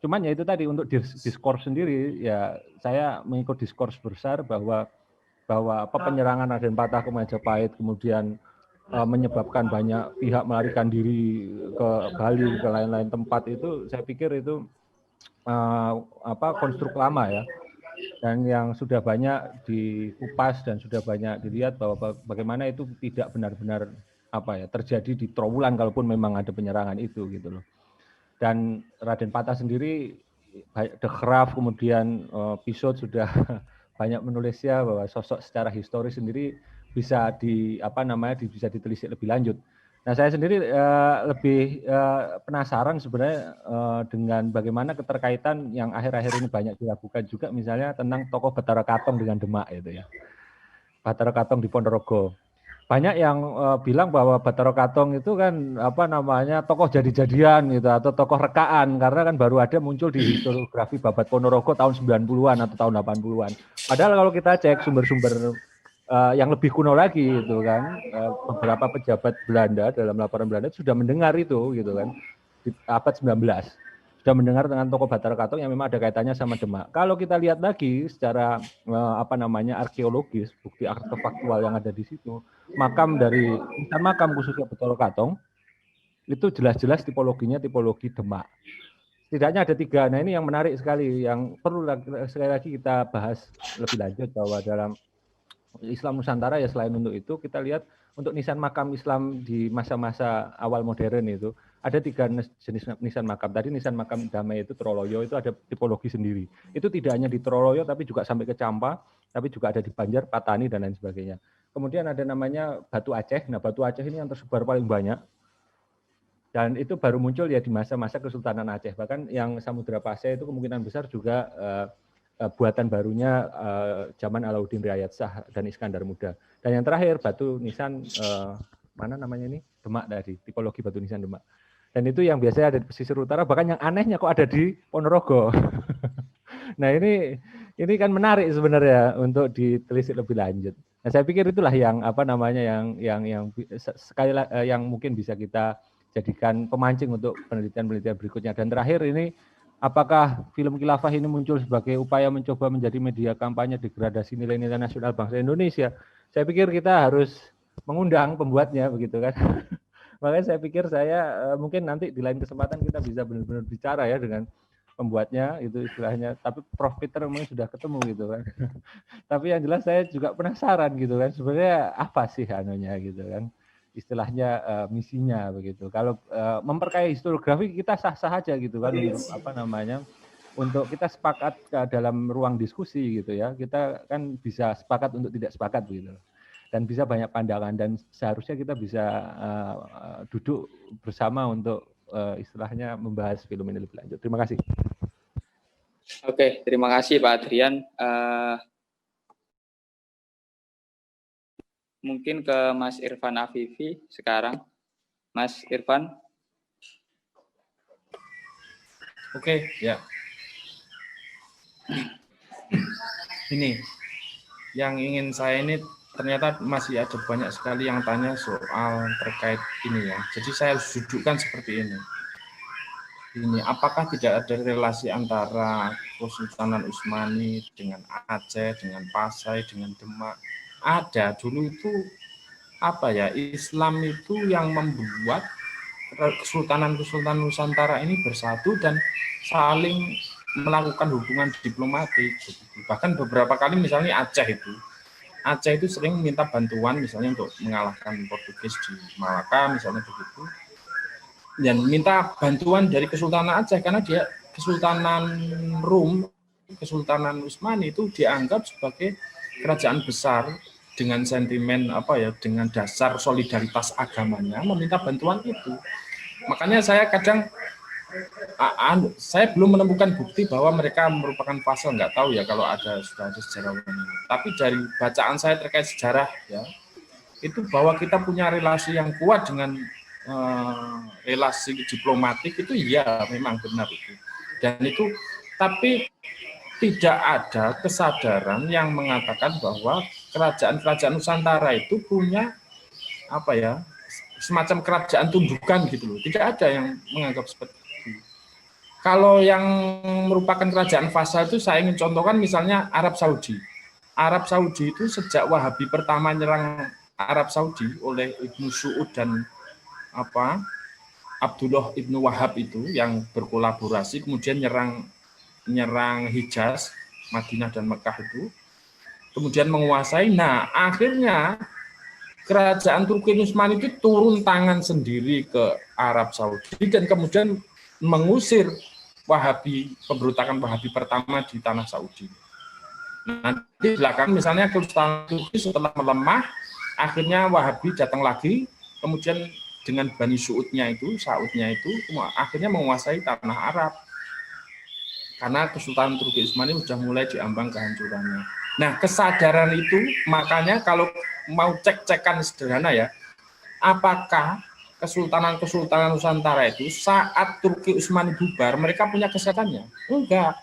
Cuman ya itu tadi untuk diskurs sendiri ya, saya mengikut diskurs besar bahwa penyerangan Raden Patah ke Majapahit kemudian menyebabkan banyak pihak melarikan diri ke Bali, ke lain-lain tempat, itu saya pikir itu konstruk lama ya, dan yang sudah banyak dikupas dan sudah banyak dilihat bahwa bagaimana itu tidak benar-benar terjadi di Trowulan kalaupun memang ada penyerangan itu gitu loh. Dan Raden Patah sendiri, De Graaf kemudian Pisot sudah banyak menulisnya bahwa sosok secara historis sendiri bisa bisa ditelisik lebih lanjut. Nah saya sendiri lebih penasaran sebenarnya dengan bagaimana keterkaitan yang akhir-akhir ini banyak dilakukan juga, misalnya tentang tokoh Bathara Katong dengan Demak itu ya. Bathara Katong di Ponorogo. Banyak yang bilang bahwa Bathara Katong itu kan tokoh jadi-jadian gitu, atau tokoh rekaan, karena kan baru ada muncul di historiografi Babat Ponorogo tahun 90-an atau tahun 80-an. Padahal kalau kita cek sumber-sumber yang lebih kuno lagi itu kan, beberapa pejabat Belanda dalam laporan Belanda sudah mendengar itu gitu kan, di abad 19 sudah mendengar dengan tokoh Bathara Katong yang memang ada kaitannya sama Demak. Kalau kita lihat lagi secara arkeologis, bukti artefaktual yang ada di situ, makam khususnya Bathara Katong itu jelas-jelas tipologinya tipologi Demak. Setidaknya ada 3. Nah ini yang menarik sekali, yang perlu sekali lagi kita bahas lebih lanjut, bahwa dalam Islam Nusantara ya selain untuk itu, kita lihat untuk nisan makam Islam di masa-masa awal modern itu ada 3 jenis nisan makam. Tadi nisan makam damai itu Troloyo itu ada tipologi sendiri. Itu tidak hanya di Troloyo tapi juga sampai ke Campa, tapi juga ada di Banjar, Patani dan lain sebagainya. Kemudian ada namanya Batu Aceh. Nah Batu Aceh ini yang tersebar paling banyak. Dan itu baru muncul ya di masa-masa Kesultanan Aceh. Bahkan yang Samudra Pasai itu kemungkinan besar juga buatan barunya zaman Alauddin Riayat Shah dan Iskandar Muda. Dan yang terakhir batu nisan mana namanya ini? Demak tadi, tipologi batu nisan Demak. Dan itu yang biasanya ada di pesisir utara, bahkan yang anehnya kok ada di Ponorogo. Nah ini kan menarik sebenarnya untuk ditelisik lebih lanjut. Nah saya pikir itulah yang apa namanya yang sekali yang mungkin bisa kita jadikan pemancing untuk penelitian-penelitian berikutnya. Dan terakhir ini, apakah film Khilafah ini muncul sebagai upaya mencoba menjadi media kampanye degradasi nilai-nilai nasional bangsa Indonesia? Saya pikir kita harus mengundang pembuatnya, begitu kan? Makanya saya pikir mungkin nanti di lain kesempatan kita bisa benar-benar bicara ya dengan pembuatnya, itu istilahnya. Tapi Prof. Peter memang sudah ketemu gitu kan. Tapi yang jelas saya juga penasaran gitu kan, sebenarnya apa sih anunya gitu kan. Istilahnya misinya begitu. Kalau memperkaya historiografi kita sah-sah aja gitu kan, untuk apa namanya, untuk kita sepakat dalam ruang diskusi gitu ya. Kita kan bisa sepakat untuk tidak sepakat gitu. Dan bisa banyak pandangan, dan seharusnya kita bisa duduk bersama untuk istilahnya membahas film ini lebih lanjut. Terima kasih. Oke, terima kasih Pak Adrian. Mungkin ke Mas Irfan Afifi sekarang. Mas Irfan. Oke, ya. Ini, yang ingin saya ini ternyata masih ada banyak sekali yang tanya soal terkait ini ya. Jadi saya harus dudukkan seperti ini. Ini, apakah tidak ada relasi antara Kesultanan Utsmani dengan Aceh, dengan Pasai, dengan Demak? Ada. Dulu itu apa ya, Islam itu yang membuat kesultanan-kesultanan Nusantara ini bersatu dan saling melakukan hubungan diplomatik. Bahkan beberapa kali misalnya Aceh itu sering minta bantuan misalnya untuk mengalahkan Portugis di Malaka misalnya begitu. Dan minta bantuan dari Kesultanan Aceh karena dia Kesultanan Rum, Kesultanan Utsmani itu dianggap sebagai kerajaan besar dengan sentimen apa ya, dengan dasar solidaritas agamanya meminta bantuan itu. Makanya saya kadang saya belum menemukan bukti bahwa mereka merupakan vassal, nggak tahu ya kalau sudah ada sejarawan ini. Tapi dari bacaan saya terkait sejarah ya, itu bahwa kita punya relasi yang kuat dengan relasi diplomatik itu ya memang benar itu. Dan itu tapi tidak ada kesadaran yang mengatakan bahwa kerajaan-kerajaan Nusantara itu punya apa ya, semacam kerajaan tundukan gitu loh. Tidak ada yang menganggap seperti itu. Kalau yang merupakan kerajaan vassal itu saya ingin contohkan misalnya Arab Saudi. Arab Saudi itu sejak Wahabi pertama nyerang Arab Saudi oleh Ibnu Su'ud dan Abdullah Ibnu Wahab itu yang berkolaborasi kemudian nyerang Hijaz, Madinah dan Mekah itu, kemudian menguasai. Nah, akhirnya kerajaan Turki Utsmani itu turun tangan sendiri ke Arab Saudi dan kemudian mengusir pemberontakan Wahabi pertama di tanah Saudi. Nanti belakang misalnya Kesultanan Turki setelah melemah, akhirnya Wahabi datang lagi, kemudian dengan Bani Saudnya itu akhirnya menguasai tanah Arab. Karena Kesultanan Turki Utsmani sudah mulai diambang kehancurannya. Nah, kesadaran itu makanya kalau mau cek-cekan sederhana ya, apakah Kesultanan-Kesultanan Nusantara itu saat Turki Utsmani bubar, mereka punya kesadarannya? Enggak.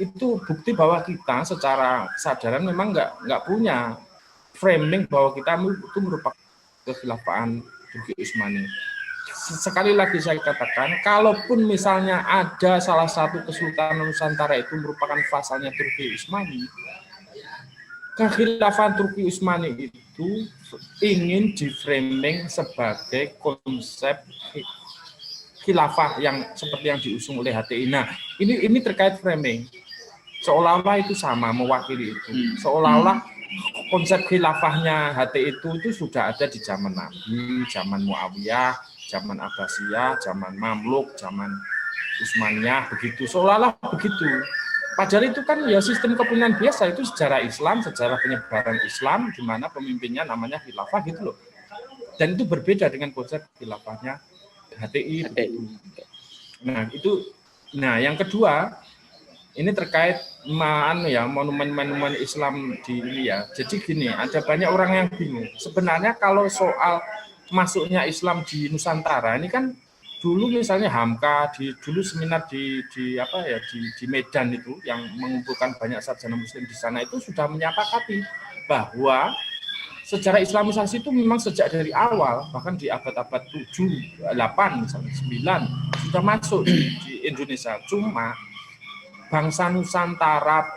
Itu bukti bahwa kita secara kesadaran memang enggak punya framing bahwa kita itu merupakan kekhilafahan Turki Utsmani. Sekali lagi saya katakan, kalaupun misalnya ada salah satu Kesultanan Nusantara itu merupakan vasalnya Turki Utsmani, kekhilafahan Turki Utsmani itu ingin di-framing sebagai konsep khilafah yang seperti yang diusung oleh HTI. Nah, ini terkait framing. Seolah-olah itu sama, mewakili itu. Seolah-olah konsep khilafahnya HTI itu sudah ada di zaman Nabi, zaman Muawiyah, zaman Abbasiyah, zaman Mamluk, zaman Utsmaniyah, begitu. Seolah-olah begitu. Padahal itu kan ya sistem kepemimpinan biasa, itu sejarah Islam, sejarah penyebaran Islam, di mana pemimpinnya namanya khilafah gitu loh. dan itu berbeda dengan konsep khilafahnya HTI. Nah, yang kedua ini terkait monumen-monumen Islam di ini ya. Jadi gini, ada banyak orang yang bingung. Sebenarnya kalau soal masuknya Islam di Nusantara ini kan dulu misalnya Hamka dulu seminar di Medan itu yang mengumpulkan banyak sarjana muslim di sana itu sudah menyepakati bahwa sejarah Islamisasi itu memang sejak dari awal, bahkan di abad-abad 7, 8, misalnya 9 sudah masuk di Indonesia. Cuma bangsa Nusantara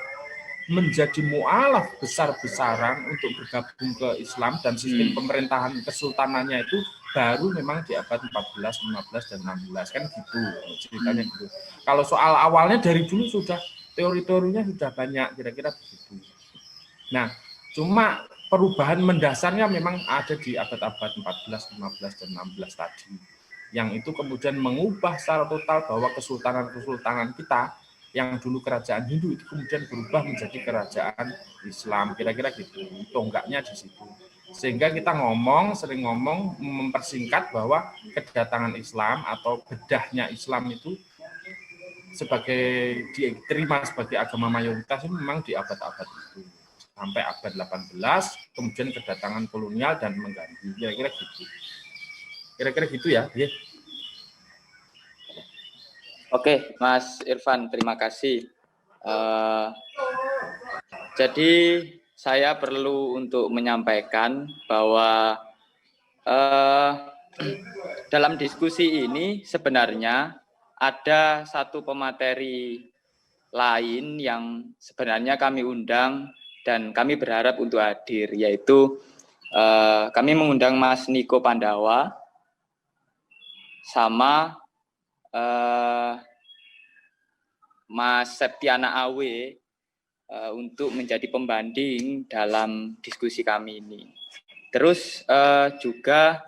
menjadi mu'alaf besar-besaran untuk bergabung ke Islam dan sistem pemerintahan kesultanannya itu baru memang di abad 14, 15, dan 16 kan gitu ceritanya gitu. Kalau soal awalnya dari dulu sudah teori-teorinya sudah banyak kira-kira begitu. Nah, cuma perubahan mendasarnya memang ada di abad-abad 14, 15, dan 16 tadi. Yang itu kemudian mengubah secara total bahwa kesultanan-kesultanan kita yang dulu kerajaan Hindu itu kemudian berubah menjadi kerajaan Islam, kira-kira gitu. Tonggaknya di situ. Sehingga kita sering ngomong mempersingkat bahwa kedatangan Islam atau bedahnya Islam itu diterima sebagai agama mayoritas itu memang di abad-abad itu. Sampai abad 18, kemudian kedatangan kolonial dan mengganti. Kira-kira gitu. Kira-kira gitu ya. Yeah. Oke, Mas Irfan, terima kasih. Jadi saya perlu untuk menyampaikan bahwa dalam diskusi ini sebenarnya ada satu pemateri lain yang sebenarnya kami undang dan kami berharap untuk hadir, yaitu kami mengundang Mas Niko Pandawa sama Mas Septiana Awe untuk menjadi pembanding dalam diskusi kami ini. Terus juga,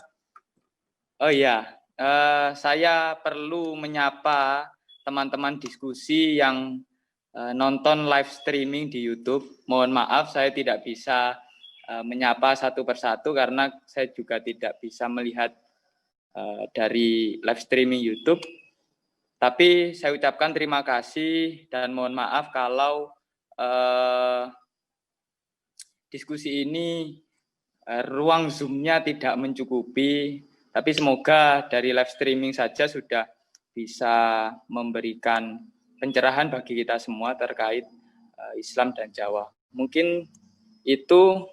saya perlu menyapa teman-teman diskusi yang nonton live streaming di YouTube. Mohon maaf saya tidak bisa menyapa satu persatu karena saya juga tidak bisa melihat dari live streaming YouTube. Tapi saya ucapkan terima kasih dan mohon maaf kalau diskusi ini ruang Zoom-nya tidak mencukupi, tapi semoga dari live streaming saja sudah bisa memberikan pencerahan bagi kita semua terkait Islam dan Jawa. Mungkin itu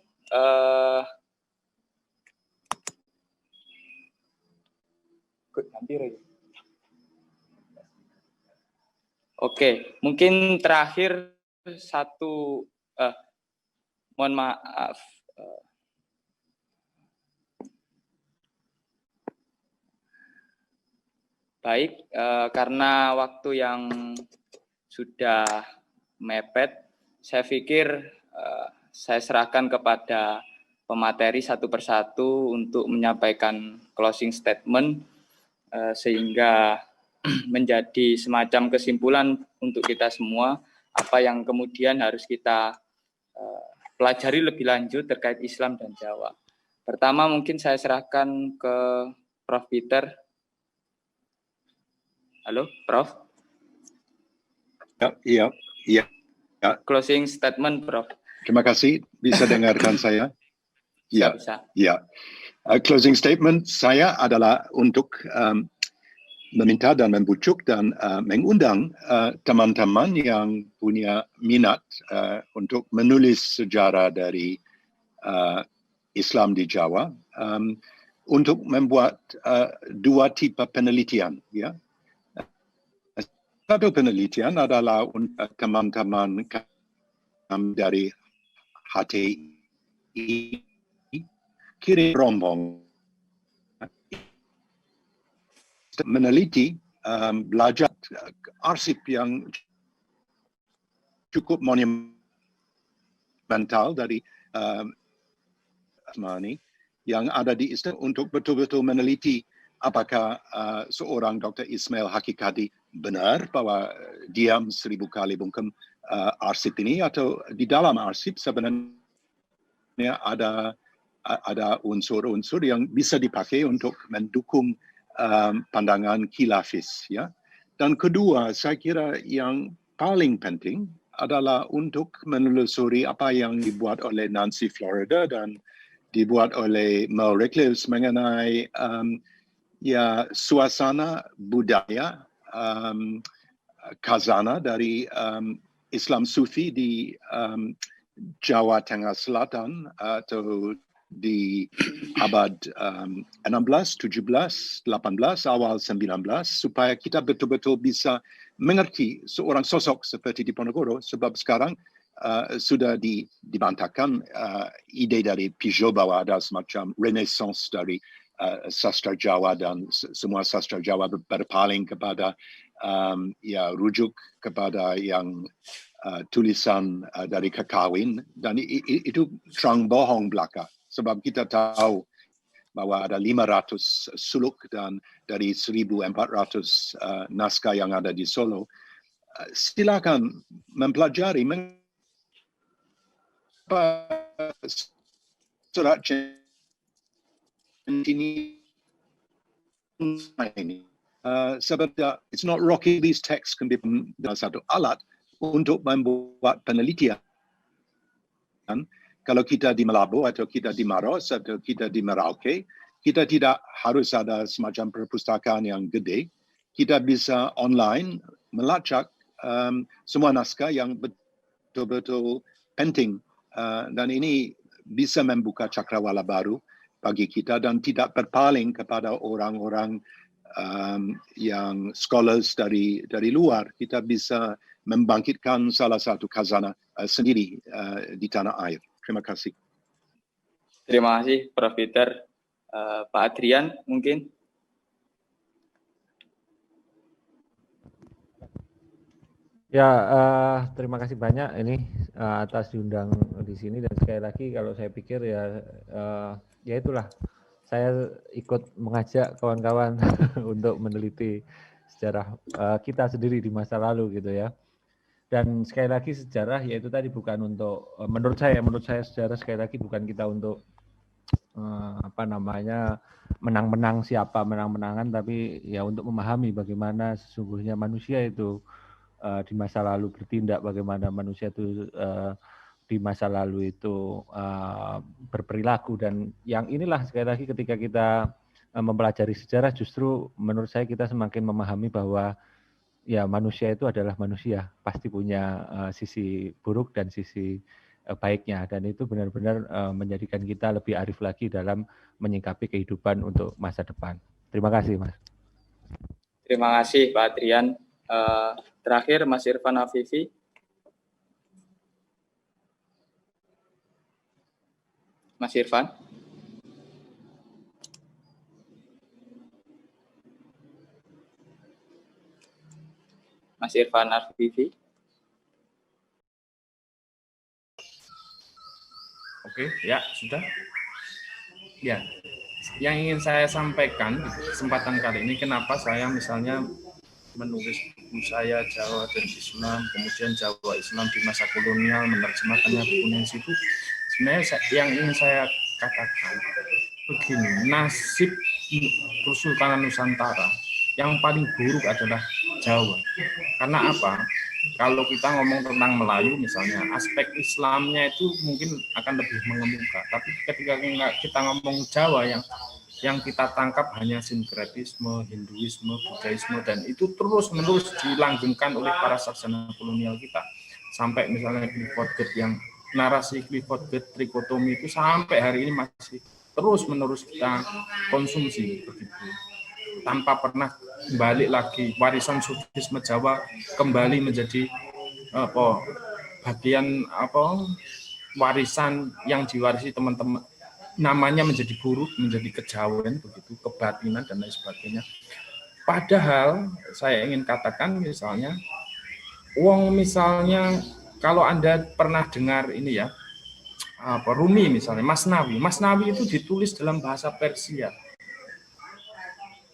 Oke, mungkin terakhir satu, mohon maaf. Baik, karena waktu yang sudah mepet, saya pikir saya serahkan kepada pemateri satu persatu untuk menyampaikan closing statement, sehingga menjadi semacam kesimpulan untuk kita semua, apa yang kemudian harus kita pelajari lebih lanjut terkait Islam dan Jawa. Pertama mungkin saya serahkan ke Prof. Peter. Halo, Prof. Ya. Closing statement, Prof. Terima kasih. Bisa dengarkan saya? Ya. Bisa. Ya. Closing statement saya adalah untuk meminta dan membujuk dan mengundang teman-teman yang punya minat untuk menulis sejarah dari Islam di Jawa untuk membuat dua tipe penelitian. Ya. Satu penelitian adalah untuk teman-teman dari HTI kirim rombongan meneliti, belajar arsip yang cukup monumental dari Asmani yang ada di Islam untuk betul-betul meneliti apakah seorang Dr. Ismail Hakikati benar bahwa diam 1000 kali bungkam arsip ini, atau di dalam arsip sebenarnya ada ada unsur-unsur yang bisa dipakai untuk mendukung pandangan khilafis, ya. Dan kedua, saya kira yang paling penting adalah untuk menelusuri apa yang dibuat oleh Nancy Florida dan dibuat oleh Mel Recluse mengenai ya suasana budaya khazanah dari Islam Sufi di Jawa Tengah Selatan atau di abad 16, 17, 18, awal 19, supaya kita betul-betul bisa mengerti seorang sosok seperti Diponegoro, sebab sekarang sudah dibantahkan ide dari Piaget bahwa ada semacam renaissance dari sastra Jawa, dan semua sastra Jawa berpaling kepada ya rujuk kepada yang tulisan dari Kakawin, dan itu terang bohong belaka. Sebab kita tahu bahwa ada 500 suluk dan dari 1.400 naskah yang ada di Solo. Silakan mempelajari mengapa surat ini. Sebab it's not rocket, these texts can be satu alat untuk membuat penelitian. Kalau kita di Malabo atau kita di Maros atau kita di Merauke, kita tidak harus ada semacam perpustakaan yang gede. Kita bisa online melacak semua naskah yang betul-betul penting. Dan ini bisa membuka cakrawala baru bagi kita dan tidak berpaling kepada orang-orang yang scholars dari luar. Kita bisa membangkitkan salah satu khazanah sendiri di tanah air. Terima kasih. Terima kasih, Prof. Peter. Pak Adrian, mungkin. Ya, terima kasih banyak ini atas diundang di sini, dan sekali lagi kalau saya pikir ya itulah, saya ikut mengajak kawan-kawan untuk meneliti sejarah kita sendiri di masa lalu gitu ya. Dan sekali lagi sejarah yaitu tadi bukan untuk menurut saya sejarah sekali lagi bukan kita untuk menang-menang siapa menang-menangan, tapi ya untuk memahami bagaimana sesungguhnya manusia itu di masa lalu bertindak, bagaimana manusia itu di masa lalu itu berperilaku. Dan yang inilah sekali lagi ketika kita mempelajari sejarah, justru menurut saya kita semakin memahami bahwa ya manusia itu adalah manusia, pasti punya sisi buruk dan sisi baiknya, dan itu benar-benar menjadikan kita lebih arif lagi dalam menyikapi kehidupan untuk masa depan. Terima kasih, Mas. Terima kasih, Pak Adrian. Terakhir, Mas Irfan Afifi. Mas Irfan. Mas Irfan Afifi. Oke, ya sudah. Ya, yang ingin saya sampaikan di kesempatan kali ini, kenapa saya misalnya menulis buku saya Jawa dan Islam, kemudian Jawa Islam di masa kolonial, menerjemahkannya ke Indonesia, itu sebenarnya yang ingin saya katakan begini, nasib Kesultanan Nusantara yang paling buruk adalah Jawa. Karena apa? Kalau kita ngomong tentang Melayu misalnya, aspek Islamnya itu mungkin akan lebih mengemuka. Tapi ketika kita ngomong Jawa, yang kita tangkap hanya sinkretisme, Hinduisme, Buddhaisme, dan itu terus-menerus dilanggengkan oleh para sarjana kolonial kita. Sampai misalnya Clifford Geertz, yang narasi Clifford Geertz trikotomi itu sampai hari ini masih terus-menerus kita konsumsi begitu. Tanpa pernah balik lagi, warisan sufisme Jawa kembali menjadi bagian warisan yang diwarisi teman-teman, namanya menjadi buruk, menjadi kejawen begitu, kebatinan dan lain sebagainya. Padahal saya ingin katakan misalnya kalau Anda pernah dengar ini ya, Rumi misalnya, Masnawi itu ditulis dalam bahasa Persia.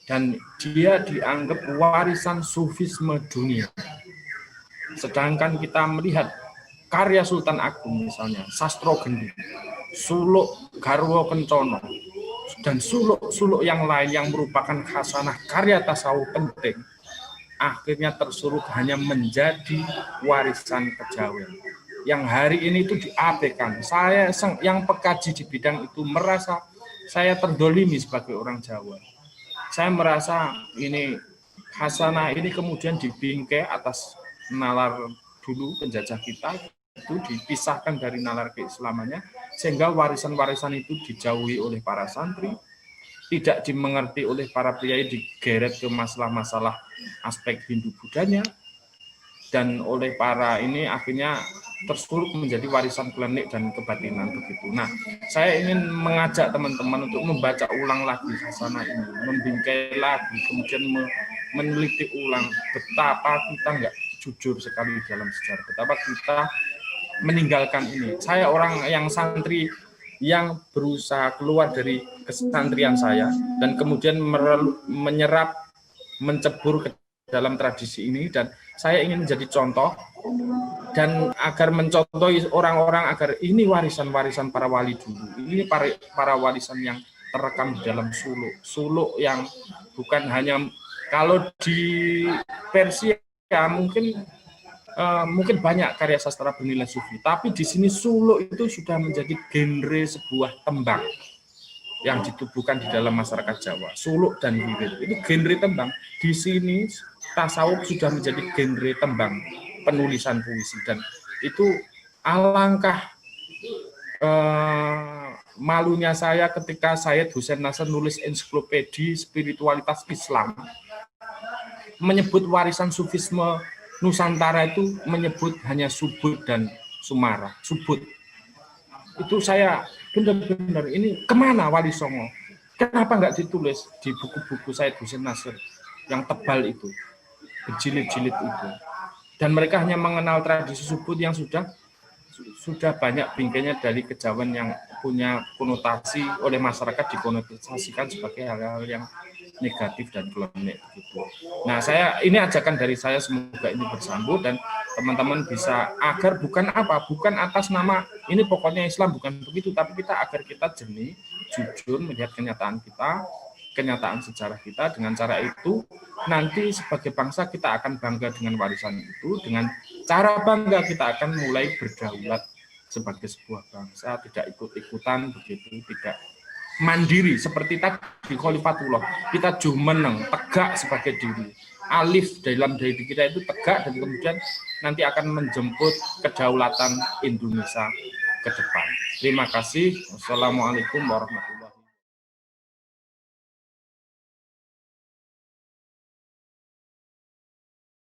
Dan dia dianggap warisan sufisme dunia. Sedangkan kita melihat karya Sultan Agung misalnya, Sastro Gendi, suluk garwa kencana, dan suluk-suluk yang lain yang merupakan khasanah karya tasawuf penting, akhirnya tersuruh hanya menjadi warisan kejawen. Yang hari ini itu diabaikan. Saya yang pekaji di bidang itu merasa saya terdolimi sebagai orang Jawa. Saya merasa ini khasanah ini kemudian dibingkai atas nalar dulu penjajah kita, itu dipisahkan dari nalar keislamannya, sehingga warisan-warisan itu dijauhi oleh para santri, tidak dimengerti oleh para priai, digeret ke masalah-masalah aspek Hindu Budanya, dan oleh para ini akhirnya tersulut menjadi warisan klinik dan kebatinan begitu. Nah, saya ingin mengajak teman-teman untuk membaca ulang lagi khasanah ini, membingkai lagi, kemudian meneliti ulang betapa kita nggak jujur sekali dalam sejarah, betapa kita meninggalkan ini. Saya orang yang santri yang berusaha keluar dari kesantrian saya dan kemudian menyerap, mencebur ke dalam tradisi ini, dan saya ingin menjadi contoh dan agar mencontohi orang-orang agar ini warisan-warisan para wali dulu, ini para warisan yang terekam di dalam suluk yang bukan hanya, kalau di Persia mungkin banyak karya sastra bernilai sufi, tapi di sini suluk itu sudah menjadi genre sebuah tembang yang ditubuhkan di dalam masyarakat Jawa. Suluk dan wirid itu genre tembang. Di sini tasawuf sudah menjadi genre tembang, penulisan puisi, dan itu alangkah malunya saya ketika saya dosen Nasr nulis ensiklopedi spiritualitas Islam, menyebut warisan sufisme Nusantara itu menyebut hanya subud dan sumara. Subud itu saya benar-benar ini kemana Wali Songo? Kenapa nggak ditulis di buku-buku saya dosen Nasr yang tebal itu, berjilid-jilid itu? Dan mereka hanya mengenal tradisi subud yang sudah banyak bingkainya dari kejawen yang punya konotasi oleh masyarakat, dikonotasikan sebagai hal-hal yang negatif dan klinik gitu. Nah, ini ajakan dari saya, semoga ini bersambut dan teman-teman bisa agar bukan atas nama ini pokoknya Islam, bukan begitu, tapi agar kita jernih, jujur melihat kenyataan kita, kenyataan sejarah kita. Dengan cara itu nanti sebagai bangsa kita akan bangga dengan warisan itu. Dengan cara bangga kita akan mulai berdaulat sebagai sebuah bangsa, tidak ikut-ikutan begitu, tidak mandiri seperti tadi Khalifatullah, kita jumeneng, tegak sebagai diri, alif dalam diri kita itu tegak, dan kemudian nanti akan menjemput kedaulatan Indonesia ke depan. Terima kasih. Wassalamualaikum warahmatullahi wabarakatuh.